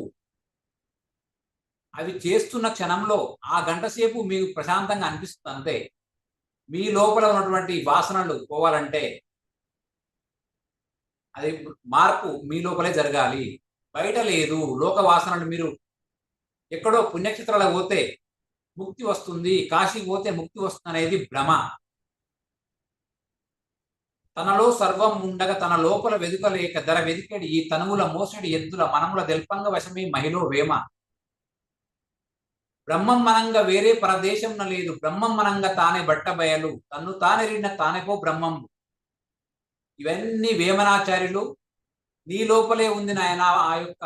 అవి చేస్తున్న క్షణంలో ఆ గంట సేపు మీకు ప్రశాంతంగా అనిపిస్తుంది అంతే. మీ లోపల ఉన్నటువంటి వాసనలు పోవాలంటే అది మార్పు మీ లోపలే జరగాలి, బయట లేదు. లోక వాసనలు మీరు ఎక్కడో పుణ్యక్షేత్రాలకు పోతే ముక్తి వస్తుంది, కాశీకి పోతే ముక్తి వస్తుంది అనేది భ్రమ. తనలో సర్వం ఉండగా తన లోపల వెదుకలేక ధర వెదికెడి ఈ తనువుల మోసడి ఎద్దుల మనముల దెల్పంగ వశమే మహిళ వేమ. బ్రహ్మం మనంగా వేరే పరదేశంన లేదు, బ్రహ్మం మనంగా తానే బట్టబయలు, తన్ను తానెరిగిన తానేపో బ్రహ్మం. ఇవన్నీ వేమనాచార్యులు నీ లోపలే ఉంది నాయన, ఆ యొక్క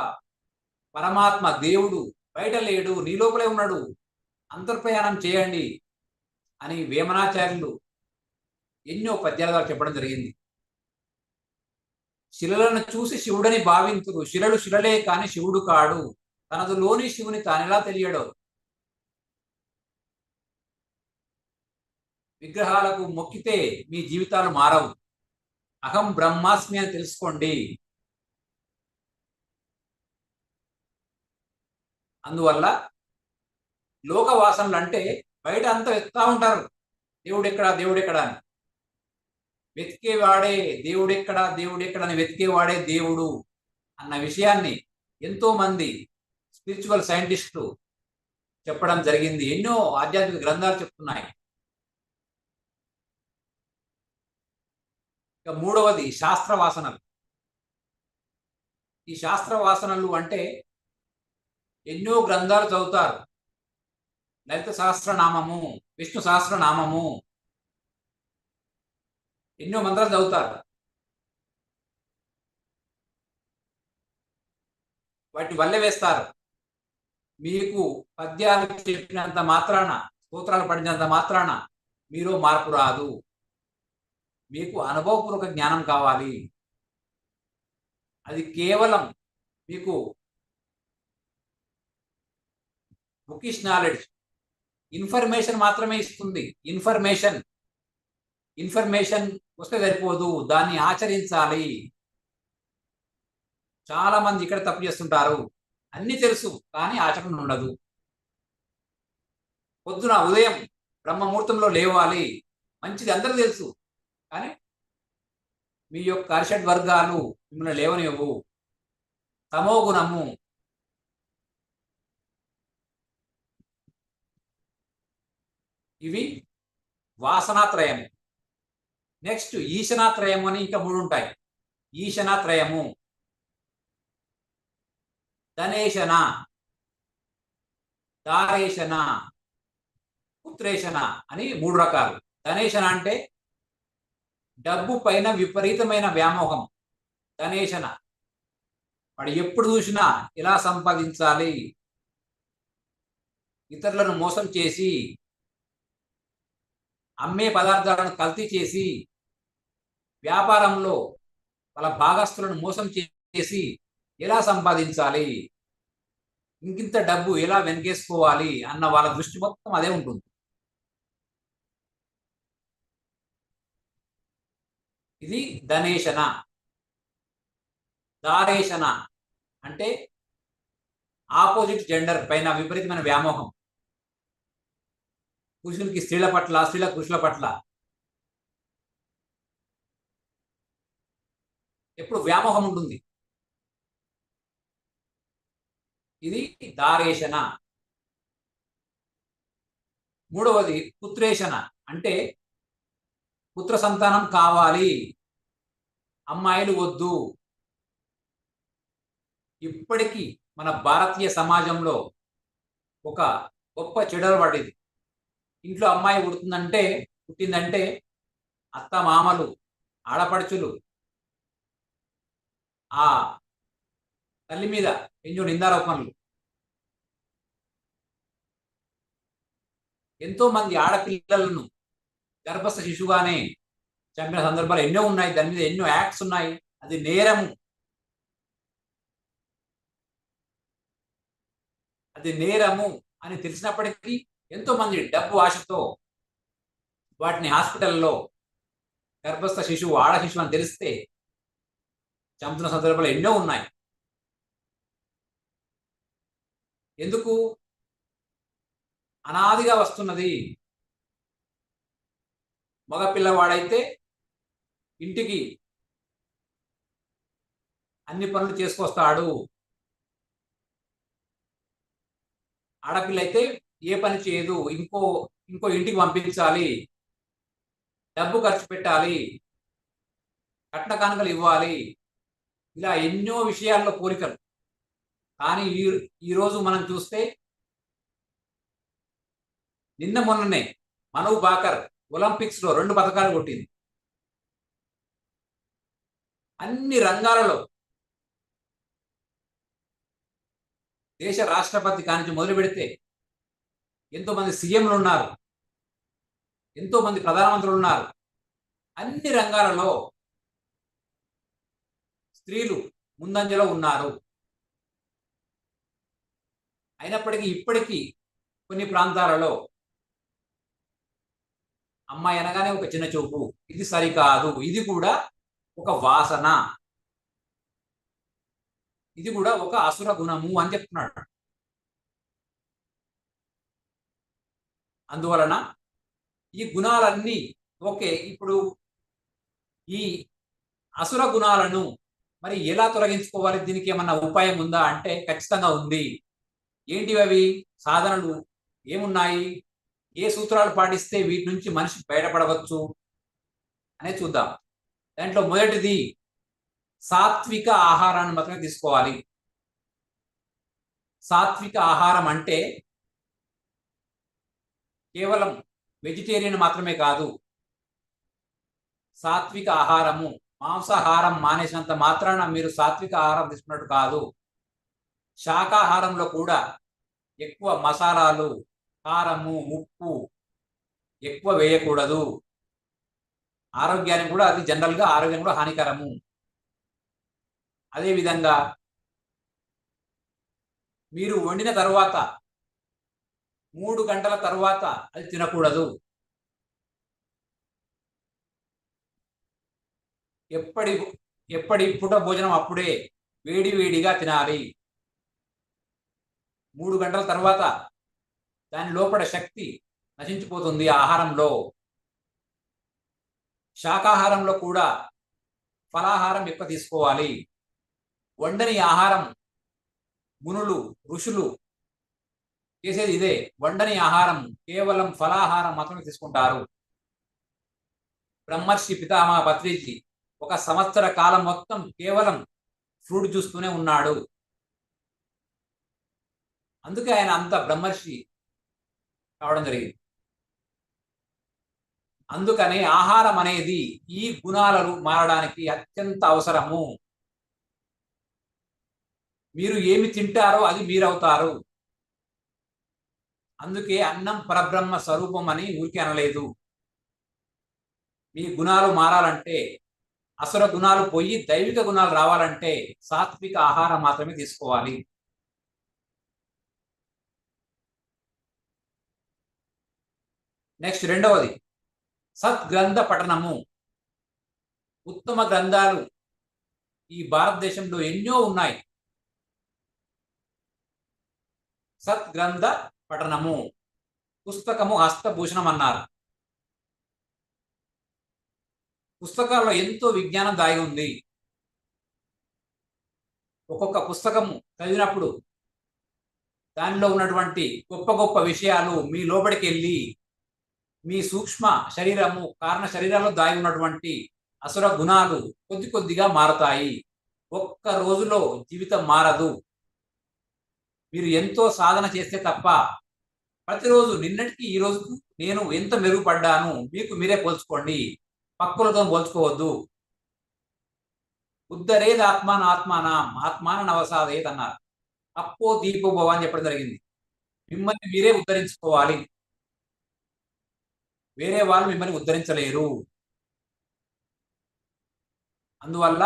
పరమాత్మ దేవుడు బయట లేడు, నీ లోపలే ఉన్నాడు, అంతర్ప్రయాణం చేయండి అని వేమనాచార్యులు ఎన్నో పద్యాల ద్వారా చెప్పడం జరిగింది. శిలలను చూసి శివుడని భావింతురు, శిలలు శిలలే కాని శివుడు కాడు, తనదులోని శివుని తానెలా తెలియడో. విగ్రహాలకు మొక్కితే మీ జీవితాలు మారవు. అహం బ్రహ్మాస్మి అని తెలుసుకోండి. అందువల్ల లోక వాసనలు అంటే బయట అంతా వెతుకుతా ఉంటారు, దేవుడెక్కడా అని. వెతికేవాడే దేవుడెక్కడా అని వెతికేవాడే దేవుడు అన్న విషయాన్ని ఎంతో మంది స్పిరిచువల్ సైంటిస్టులు చెప్పడం జరిగింది. ఎన్నో ఆధ్యాత్మిక గ్రంథాలు చెప్తున్నాయి. ఇక మూడవది శాస్త్ర వాసనలు. ఈ శాస్త్ర వాసనలు అంటే ఎన్నో గ్రంథాలు చదువుతారు. లలిత సహస్రనామము, విష్ణు సహస్రనామము, ఎన్నో మంత్రాలు చదువుతారు. వాటిని వల్లే వేస్తారు. మీకు పద్యాలు చెప్పినంత మాత్రాన, స్తోత్రాలు పడినంత మాత్రాన మీలో మార్పు రాదు. మీకు అనుభవపూర్వక జ్ఞానం కావాలి. అది కేవలం మీకు బుకిష్ నాలెడ్జ్, ఇన్ఫర్మేషన్ మాత్రమే ఇస్తుంది. ఇన్ఫర్మేషన్ వస్తే సరిపోదు, దాన్ని ఆచరించాలి. చాలా మంది ఇక్కడ తప్పు చేస్తుంటారు. అన్ని తెలుసు కానీ ఆచరణ ఉండదు. పొద్దున ఉదయం బ్రహ్మముహూర్తంలో లేవాలి, మంచిది అందరూ తెలుసు, కానీ మీ యొక్క అరిషడ్ వర్గాలు మిమ్మల్ని లేవనివ్వు. తమో గుణము. ఇవి వాసనాత్రయము. నెక్స్ట్ ఈశనాత్రయము అని ఇంకా 3 ఉంటాయి. ఈశనాత్రయము, ధనేశన, దారేశన, పుత్రేశన అని 3 రకాలు. ధనేశన అంటే డబ్బు పైన విపరీతమైన వ్యామోహం. ధనేశన, వాడు ఎప్పుడు చూసినా ఎలా సంపాదించాలి, ఇతరులను మోసం చేసి, అమ్మే పదార్థాలను కల్తీ చేసి, వ్యాపారంలో వాళ్ళ భాగస్తులను మోసం చేసి ఎలా సంపాదించాలి, ఇంకింత డబ్బు ఎలా వెనకేసుకోవాలి అన్న వాళ్ళ దృష్టి మొత్తం అదే ఉంటుంది. ఇది ధనేశన. దారేశన అంటే ఆపోజిట్ జెండర్ పైన విపరీతమైన వ్యామోహం. పురుషులకి స్త్రీల పట్ల, స్త్రీల పురుషుల పట్ల ఎప్పుడు వ్యామోహం ఉంటుంది. ఇది దారేశన. మూడవది పుత్రేశన అంటే పుత్ర సంతానం కావాలి, అమ్మాయిలు వద్దు. ఇప్పటికీ మన భారతీయ సమాజంలో ఒక గొప్ప చెడు పడింది. ఇంట్లో అమ్మాయి పుట్టిందంటే అత్త మామలు, ఆడపడుచులు ఆ తల్లి మీద ఎన్నో నిందారోపణలు. ఎంతో మంది ఆడపిల్లలను గర్భస్థ శిశువుగానే చంపిన సందర్భాలు ఎన్నో ఉన్నాయి. దాని మీద ఎన్నో యాక్ట్స్ ఉన్నాయి. అది నేరము. అది నేరము అని తెలిసినప్పటికీ ఎంతో మంది డబ్బు ఆశతో వాటిని హాస్పిటల్లో గర్భస్థ శిశువు, ఆడ శిశువు అని తెలిస్తే చంపుతున్న సందర్భాలు ఎన్నో ఉన్నాయి. ఎందుకు? అనాదిగా వస్తున్నది. మగపిల్లవాడైతే ఇంటికి అన్ని పనులు చేసుకొస్తాడు. ఆడపిల్ల అయితే ఏ పని చేయదు, ఇంకో ఇంటికి పంపించాలి, డబ్బు ఖర్చు పెట్టాలి, కట్న కానుకలు ఇవ్వాలి, ఇలా ఎన్నో విషయాల్లో కోరికలు. కానీ ఈరోజు మనం చూస్తే నిన్న మొన్ననే మనూ బాకర్ ఒలింపిక్స్ లో 2 పథకాలు కొట్టింది. అన్ని రంగాలలో దేశ రాష్ట్రపతి కానించి మొదలు పెడితే ఎంతో మంది సీఎంలు ఉన్నారు, ఎంతో మంది ప్రధానమంత్రులు ఉన్నారు. అన్ని రంగాలలో స్త్రీలు ముందంజలో ఉన్నారు. అయినప్పటికీ ఇప్పటికీ కొన్ని ప్రాంతాలలో అమ్మాయి అనగానే ఒక చిన్న చూపు. ఇది సరికాదు. ఇది కూడా ఒక వాసన, ఇది కూడా ఒక అసుర గుణము అని చెప్తున్నాడు. అందువలన ఈ గుణాలన్నీ ఓకే. ఇప్పుడు ఈ అసుర గుణాలను మరి ఎలా తొలగించుకోవాలి, దీనికి ఏమన్నా ఉపాయం ఉందా అంటే ఖచ్చితంగా ఉంది. ఏంటివి అవి? సాధనలు ఏమున్నాయి? ఏ సూత్రాలు పాటిస్తే వీటి నుంచి మనిషి బయటపడవచ్చు అనేది చూద్దాం. దాంట్లో మొదటిది సాత్విక ఆహారాన్ని మాత్రమే తీసుకోవాలి. సాత్విక ఆహారం అంటే కేవలం వెజిటేరియన్ మాత్రమే కాదు. సాత్విక ఆహారము, మాంసాహారం మానేసినంత మాత్రాన మీరు సాత్విక ఆహారం తీసుకున్నట్టు కాదు. శాకాహారంలో కూడా ఎక్కువ మసాలాలు, కారము, ఉప్పు ఎక్కువ వేయకూడదు. ఆరోగ్యానికి కూడా అది జనరల్గా ఆరోగ్యం కూడా హానికరము. అదేవిధంగా మీరు వండిన తర్వాత 3 గంటల తర్వాత అది తినకూడదు. ఎప్పటి ఎప్పటి పూట భోజనం అప్పుడే వేడి వేడిగా తినాలి. 3 గంటల తర్వాత దాని లోపల శక్తి నశించిపోతుంది ఆహారంలో. శాకాహారంలో కూడా ఫలాహారం ఎక్కువ తీసుకోవాలి. వండని ఆహారం మునులు ఋషులు చేసేది ఇదే. వండని ఆహారం కేవలం ఫలాహారం మాత్రమే తీసుకుంటారు. బ్రహ్మర్షి పితామహ పత్రిజీ 1 సంవత్సర కాలం మొత్తం కేవలం ఫ్రూట్ చూస్తూనే ఉన్నాడు. అందుకే ఆయన అంత బ్రహ్మర్షి కావడం జరిగింది. అందుకనే ఆహారం అనేది ఈ గుణాలను మారడానికి అత్యంత అవసరము. మీరు ఏమి తింటారో అది మీరవుతారు. అందుకే అన్నం పరబ్రహ్మ స్వరూపం అని ఊరికే అనలేదు. మీ గుణాలు మారాలంటే, అసుర గుణాలు పోయి దైవిక గుణాలు రావాలంటే సాత్విక ఆహారం మాత్రమే తీసుకోవాలి. నెక్స్ట్ రెండవది సద్గ్రంథ పఠనము. ఉత్తమ గ్రంథాలు ఈ భారతదేశంలో ఎన్నో ఉన్నాయి. సద్గ్రంథ పఠనము, పుస్తకము హస్తభూషణం అన్నారు. పుస్తకాల్లో ఎంతో విజ్ఞానం దాగి ఉంది. ఒక్కొక్క పుస్తకము చదివినప్పుడు దానిలో ఉన్నటువంటి గొప్ప గొప్ప విషయాలు మీ లోపలికి వెళ్ళి మీ సూక్ష్మ శరీరము కారణ శరీరాల్లో దాగి ఉన్నటువంటి అసుర గుణాలు కొద్ది కొద్దిగా మారతాయి. ఒక్క రోజులో జీవితం మారదు. మీరు ఎంతో సాధన చేస్తే తప్ప ప్రతిరోజు నిన్నటికి ఈ రోజుకు నేను ఎంత మెరుగుపడ్డాను మీకు మీరే పోల్చుకోండి, పక్కులతో పోల్చుకోవద్దు. ఉద్ధరేది ఆత్మాన ఆత్మానం ఆత్మాన నవసాదేత్ అన్నారు. అప్పో దీపో భవ అని చెప్పడం జరిగింది. మిమ్మల్ని మీరే ఉద్ధరించుకోవాలి, వేరే వాళ్ళు మిమ్మల్ని ఉద్ధరించలేరు. అందువల్ల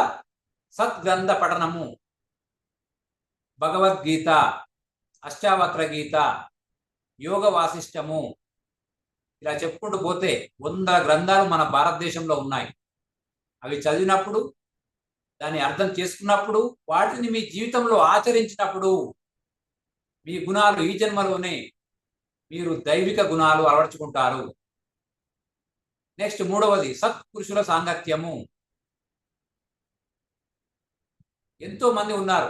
సద్గ్రంథ పఠనము, భగవద్గీత, అష్టావక్ర గీత, యోగ వాసిష్టము, ఇలా చెప్పుకుంటూ పోతే 100 గ్రంథాలు మన భారతదేశంలో ఉన్నాయి. అవి చదివినప్పుడు, దాన్ని అర్థం చేసుకున్నప్పుడు, వాటిని మీ జీవితంలో ఆచరించినప్పుడు మీ గుణాలు ఈ జన్మలోనే మీరు దైవిక గుణాలు అలవర్చుకుంటారు. నెక్స్ట్ మూడవది సత్పురుషుల సాంగత్యము. ఎంతో మంది ఉన్నారు.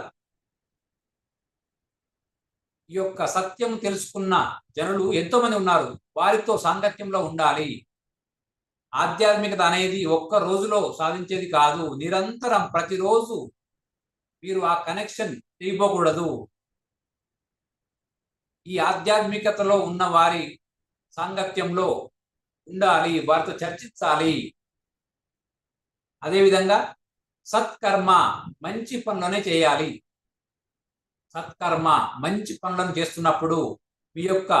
ఈ యొక్క సత్యం తెలుసుకున్న జనులు ఎంతో మంది ఉన్నారు. వారితో సాంగత్యంలో ఉండాలి. ఆధ్యాత్మికత అనేది ఒక్క రోజులో సాధించేది కాదు. నిరంతరం ప్రతిరోజు మీరు ఆ కనెక్షన్ చేయకూడదు. ఈ ఆధ్యాత్మికతలో ఉన్న వారి సాంగత్యంలో ఉండాలి, వారితో చర్చించాలి. అదేవిధంగా సత్కర్మ, మంచి పనులనే చేయాలి. సత్కర్మ, మంచి పనులను చేస్తున్నప్పుడు మీ యొక్క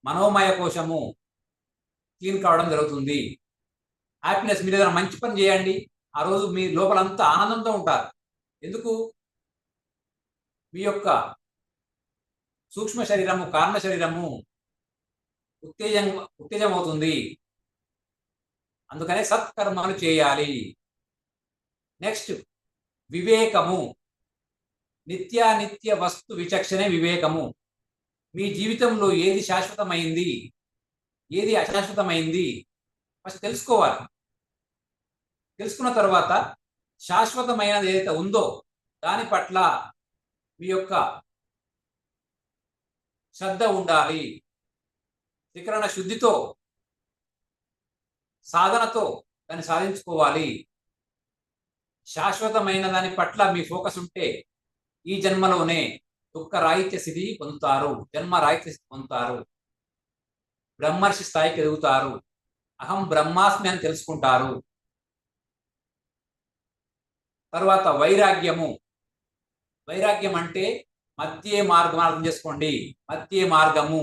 మనోమయ కోశము క్లీన్ కావడం జరుగుతుంది. హ్యాపీనెస్, మీరు ఏదైనా మంచి పని చేయండి, ఆ రోజు మీ లోపలంతా ఆనందంతో ఉంటారు. ఎందుకు? మీ యొక్క సూక్ష్మ శరీరము కారణ శరీరము ఉత్తేజం అవుతుంది. అందుకనే సత్కర్మలు చేయాలి. నెక్స్ట్ వివేకము, నిత్యానిత్య వస్తు విచక్షణే వివేకము. మీ జీవితంలో ఏది శాశ్వతమైంది, ఏది అశాశ్వతమైంది ఫస్ట్ తెలుసుకోవాలి. తెలుసుకున్న తర్వాత శాశ్వతమైనది ఏదైతే ఉందో దాని పట్ల మీ యొక్క శ్రద్ధ ఉండాలి. త్రికరణ శుద్ధితో, సాధనతో దాన్ని సాధించుకోవాలి. శాశ్వతమైన దాని పట్ల మీ ఫోకస్ ఉంటే ఈ జన్మలోనే దుఃఖ రాహిత్య స్థితి పొందుతారు, జన్మ రాహిత్య స్థితి పొందుతారు, బ్రహ్మర్షి స్థాయికి ఎదుగుతారు, అహం బ్రహ్మాస్మి అని తెలుసుకుంటారు. తర్వాత వైరాగ్యము. వైరాగ్యం అంటే మధ్య మార్గం అర్థం చేసుకోండి. మధ్య మార్గము.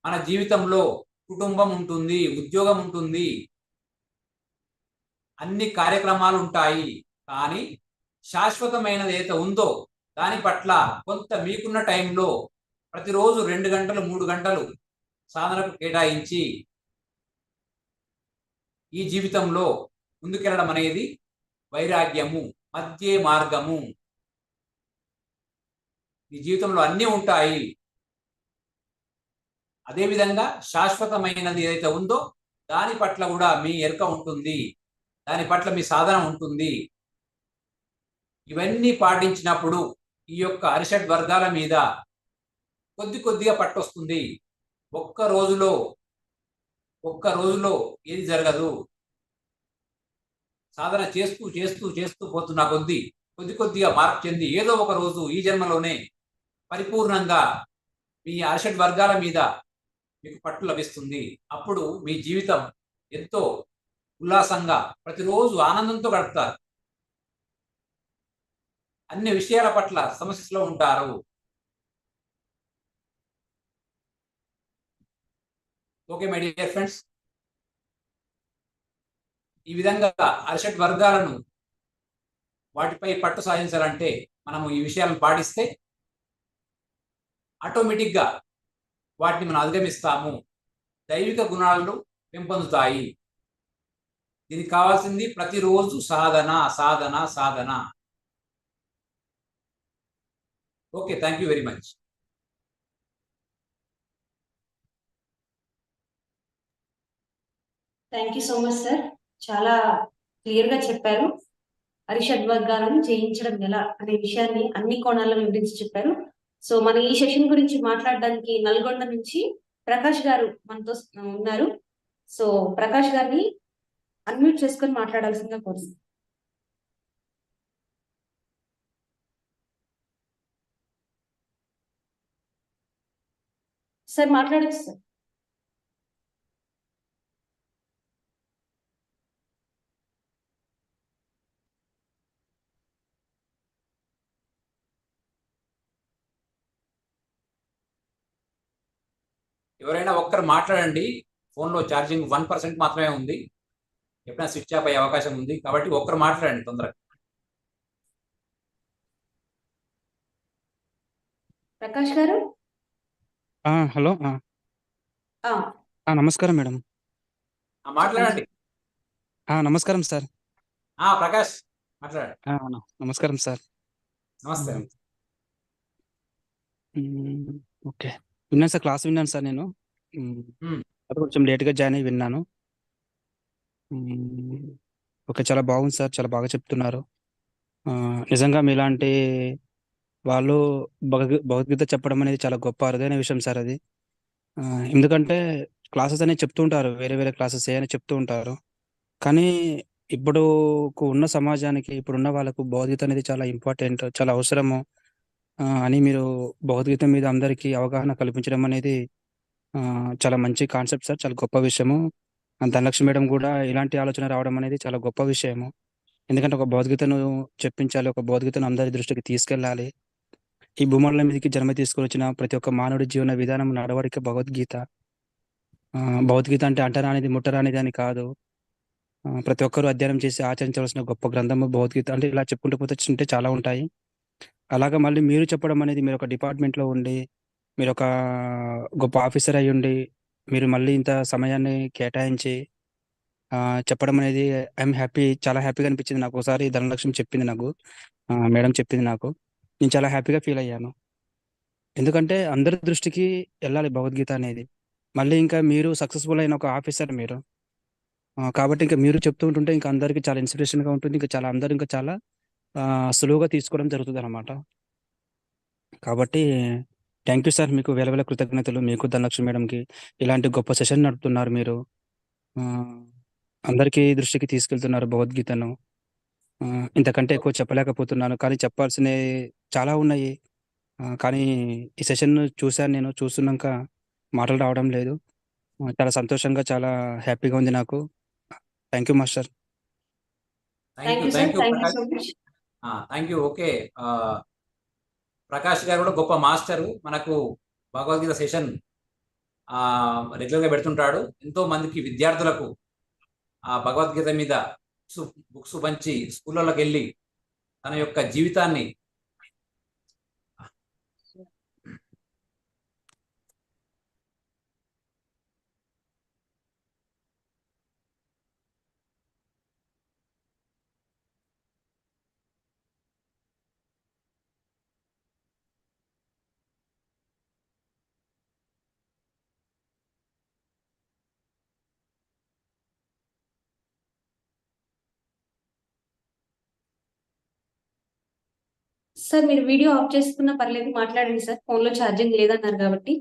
మన జీవితంలో కుటుంబం ఉంటుంది, ఉద్యోగం ఉంటుంది, అన్ని కార్యక్రమాలు ఉంటాయి. కానీ శాశ్వతమైనది ఏదైతే ఉందో దాని పట్ల కొంత మీకున్న టైంలో ప్రతిరోజు 2 గంటలు 3 గంటలు సాధనకు కేటాయించి ఈ జీవితంలో ముందుకెళ్ళడం అనేది వైరాగ్యము, మధ్య మార్గము. ఈ జీవితంలో అన్నీ ఉంటాయి. అదేవిధంగా శాశ్వతమైనది ఏదైతే ఉందో దాని పట్ల కూడా మీ ఎరుక ఉంటుంది, దాని పట్ల మీ సాధన ఉంటుంది. ఇవన్నీ పాటించినప్పుడు ఈ యొక్క అరిషడ్ వర్గాల మీద కొద్దిగా పట్టొస్తుంది. ఒక్క రోజులో ఏది జరగదు. సాధన చేస్తూ చేస్తూ చేస్తూ పోతున్న కొద్దిగా మార్పు చెంది ఏదో ఒక రోజు ఈ జన్మలోనే పరిపూర్ణంగా మీ అరిషడ్ వర్గాల మీద మీకు పట్టు లభిస్తుంది. అప్పుడు మీ జీవితం ఎంతో ఉల్లాసంగా ప్రతిరోజు ఆనందంతో గడుపుతారు. అన్ని విషయాల పట్ల సమస్యలో ఉంటారు. ఓకే మై డియర్ ఫ్రెండ్స్, ఈ విధంగా అరిషడ్ వర్గాలను వాటిపై పట్టు సాధించాలంటే మనము ఈ విషయాలను పాటిస్తే ఆటోమేటిక్గా వాటిని మనం అధిగమిస్తాము. దైవిక గుణాలను పెంపొందుతాయి. దీనికి కావాల్సింది ప్రతిరోజు సాధన సాధన సాధన. Okay, thank you very much. Thank you so much sir. చాలా క్లియర్ గా చెప్పారు. అరిషడ్ వర్గాలను జయించడం ఎలా అనే విషయాన్ని అన్ని కోణాల్లో వివరించి చెప్పారు. సో మన ఈ సెషన్ గురించి మాట్లాడడానికి నల్గొండ నుంచి ప్రకాష్ గారు మనతో ఉన్నారు. సో ప్రకాష్ గారిని అన్మ్యూట్ చేసుకొని మాట్లాడాల్సిందిగా కోరుతున్నాను. సార్ మాట్లాడచ్చు సార్. ఎవరైనా ఒక్కరు మాట్లాడండి. ఫోన్లో ఛార్జింగ్ 1% మాత్రమే ఉంది. ఎప్పుడైనా స్విచ్ ఆఫ్ అయ్యే అవకాశం ఉంది కాబట్టి ఒక్కరు మాట్లాడండి తొందరగా. ప్రకాష్ గారు. హలో. నమస్కారం మేడం. మాట్లాడండి. నమస్కారం సార్. ప్రకాష్ మాట్లాడండి. నమస్కారం సార్. నమస్తే. ఓకే, విన్నాను సార్, క్లాస్ విన్నాను సార్. నేను అది కొంచెం లేట్గా జాయిన్ అయ్యి విన్నాను. ఓకే, చాలా బాగుంది సార్, చాలా బాగా చెప్తున్నారు. నిజంగా మీలాంటి వాళ్ళు భగవద్గీత చెప్పడం అనేది చాలా గొప్ప అరుదైన విషయం సార్ అది. ఎందుకంటే క్లాసెస్ అనేవి చెప్తూ ఉంటారు, వేరే వేరే క్లాసెస్ అని చెప్తూ ఉంటారు. కానీ ఇప్పుడు ఉన్న సమాజానికి, ఇప్పుడున్న వాళ్ళకు భగవద్గీత అనేది చాలా ఇంపార్టెంట్, చాలా అవసరము అని మీరు భగవద్గీత మీద అందరికీ అవగాహన కల్పించడం అనేది చాలా మంచి కాన్సెప్ట్ సార్, చాలా గొప్ప విషయము. ధనలక్ష్మి మేడం కూడా ఇలాంటి ఆలోచన రావడం అనేది చాలా గొప్ప విషయము. ఎందుకంటే ఒక భగవద్గీతను చెప్పించాలి, ఒక భగవద్గీతను అందరి దృష్టికి తీసుకెళ్ళాలి. ఈ భూమండలం మీదకి జన్మ తీసుకొని వచ్చిన ప్రతి ఒక్క మానవుడి జీవన విధానం, నడవడిక భగవద్గీత. భగవద్గీత అంటే అంటరానిది ముట్టరానిది అని కాదు. ప్రతి ఒక్కరూ అధ్యయనం చేసి ఆచరించవలసిన గొప్ప గ్రంథము భగవద్గీత. అంటే ఇలా చెప్పుకుంటూ పోతే చాలా ఉంటాయి. అలాగా మళ్ళీ మీరు చెప్పడం అనేది, మీరు ఒక డిపార్ట్మెంట్లో ఉండి, మీరు ఒక గొప్ప ఆఫీసర్ అయి ఉండి, మీరు మళ్ళీ ఇంత సమయాన్ని కేటాయించి చెప్పడం అనేది ఐఎమ్ హ్యాపీ, చాలా హ్యాపీగా అనిపించింది నాకు. ఒకసారి ధనలక్ష్మి చెప్పింది నాకు, మేడం చెప్పింది నాకు, నేను చాలా హ్యాపీగా ఫీల్ అయ్యాను. ఎందుకంటే అందరి దృష్టికి వెళ్ళాలి భగవద్గీత అనేది. మళ్ళీ ఇంకా మీరు సక్సెస్ఫుల్ అయిన ఒక ఆఫీసర్ మీరు, కాబట్టి ఇంకా మీరు చెప్తూ ఉంటుంటే ఇంకా అందరికీ చాలా ఇన్స్పిరేషన్గా ఉంటుంది. ఇంకా అందరూ ఇంకా చాలా సులువుగా తీసుకోవడం జరుగుతుంది అనమాట. కాబట్టి థ్యాంక్ యూ సార్, మీకు వేల వేల కృతజ్ఞతలు. మీకు ధనలక్ష్మి మేడంకి ఇలాంటి గొప్ప సెషన్ నడుపుతున్నారు మీరు, అందరికీ దృష్టికి తీసుకెళ్తున్నారు భగవద్గీతను. ఇంతకంటే ఎక్కువ చెప్పలేకపోతున్నాను, కానీ చెప్పాల్సినవి చాలా ఉన్నాయి. కానీ ఈ సెషన్ చూశాను, నేను చూస్తున్నాక మాటలు రావడం లేదు. చాలా సంతోషంగా, చాలా హ్యాపీగా ఉంది నాకు. Thank you master. Thank you. Okay, Prakash గారు కూడా గొప్ప మాస్టరు. మనకు భగవద్గీత సెషన్ రెగ్యులర్గా పెడుతుంటాడు. ఎంతో మందికి విద్యార్థులకు భగవద్గీత మీద బుక్స్ పంచి స్కూళ్ళలోకి వెళ్ళి తన యొక్క జీవితాన్ని సార్ మీరు వీడియో ఆఫ్ చేసుకున్నా పర్లేదు, మాట్లాడండి సార్. ఫోన్ లో ఛార్జింగ్ లేదన్నారు కాబట్టి.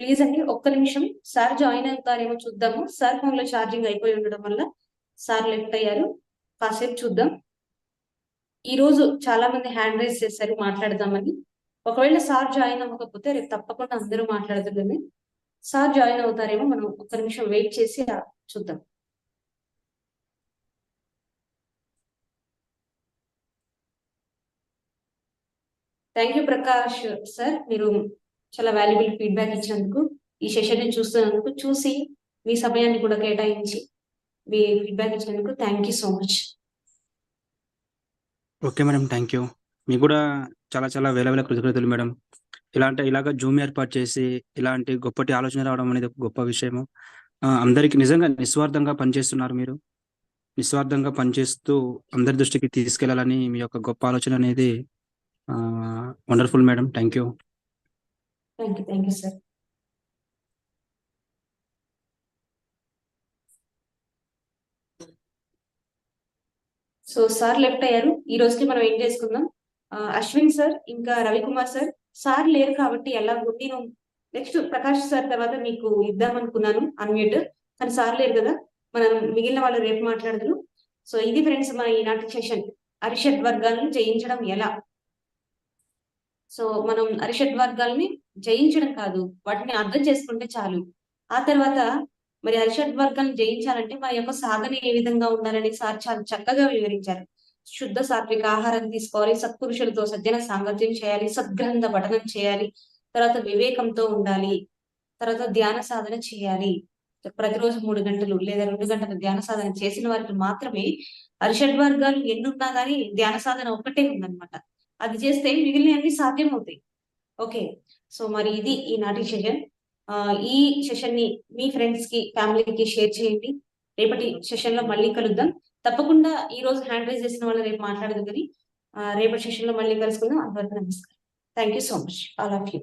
ప్లీజ్ అండి, ఒక్క నిమిషం. సార్ జాయిన్ అవుతారేమో చూద్దాము. సార్ ఫోన్ లో ఛార్జింగ్ అయిపోయి ఉండడం వల్ల సార్ లెఫ్ట్ అయ్యారు. కాసేపు చూద్దాం. ఈ రోజు చాలా మంది హ్యాండ్ రైజ్ చేశారు మాట్లాడదామని. ఒకవేళ సార్ జాయిన్ అవ్వకపోతే రేపు తప్పకుండా అందరూ మాట్లాడుతుంది. సార్ జాయిన్ అవుతారేమో, మనం ఒక్క నిమిషం వెయిట్ చేసి చూద్దాం. థ్యాంక్ యూ ప్రకాష్ సార్, మీరు చాలా వాల్యుబుల్ ఫీడ్బ్యాక్ ఇచ్చినందుకు, ఈ సెషన్ ని చూస్తున్నందుకు, చూసి మీ సమయాన్ని కూడా కేటాయించి మీ ఫీడ్బ్యాక్ ఇచ్చినందుకు thank you so much. Okay madam, thank you. మీకు కూడా చాలా చాలా వేల వేల కృతజ్ఞతలు మేడం. ఇలాగ జూమ్ ఏర్పాటు చేసి ఇలాంటి గొప్పటి ఆలోచన రావడం అనేది ఒక గొప్ప విషయము. అందరికీ నిజంగా నిస్వార్థంగా పనిచేస్తున్నారు మీరు. నిస్వార్థంగా పనిచేస్తూ అందరి దృష్టికి తీసుకెళ్లాలని మీ యొక్క గొప్ప ఆలోచన అనేది wonderful madam. Thank you. Thank you sir. So sir left అయ్యారు. ఈ రోజుకి మనం ఏం చేసుకుందాం. అశ్విన్ సార్ ఇంకా రవికుమార్ సార్, సార్ లేరు కాబట్టి ఎలాగో నేను నెక్స్ట్ ప్రకాష్ సార్ తర్వాత మీకు ఇద్దాం అనుకున్నాను అన్మ్యూట్, కానీ సార్ లేరు కదా, మనం మిగిలిన వాళ్ళు రేపు మాట్లాడదురు. సో ఇది ఫ్రెండ్స్ మన ఈనాటి సెషన్, అరిషడ్ వర్గాలను జయించడం ఎలా. సో మనం అరిషడ్ వర్గాల్ని జయించడం కాదు, వాటిని అర్థం చేసుకుంటే చాలు. ఆ తర్వాత మరి అరిషడ్ వర్గాలను జయించాలంటే మన యొక్క సాధన ఏ విధంగా ఉండాలని సార్ చాలా చక్కగా వివరించారు. శుద్ధ సాత్విక ఆహారం తీసుకోవాలి, సత్పురుషులతో సజ్జన సాంగత్యం చేయాలి, సద్గ్రంథ పఠనం చేయాలి, తర్వాత వివేకంతో ఉండాలి, తర్వాత ధ్యాన సాధన చేయాలి. ప్రతిరోజు 3 గంటలు లేదా 2 గంటల ధ్యాన సాధన చేసిన వారికి మాత్రమే అరిషడ్ వర్గాలు ఎన్నున్నా కానీ ధ్యాన సాధన ఒక్కటే ఉందన్నమాట. అది చేస్తే మిగిలిన అన్ని సాధ్యం అవుతాయి. ఓకే, సో మరి ఇది ఈనాటి సెషన్. ఈ సెషన్ ని మీ ఫ్రెండ్స్ కి, ఫ్యామిలీకి షేర్ చేయండి. రేపటి సెషన్ లో మళ్ళీ కలుద్దాం. తప్పకుండా ఈ రోజు హ్యాండ్ రైజ్ చేసిన వాళ్ళు రేపు మాట్లాడదు కానీ రేపటి సెషన్ లో మళ్ళీ కలుసుకుందాం. అందరికీ నమస్కారం. Thank you so much all of you.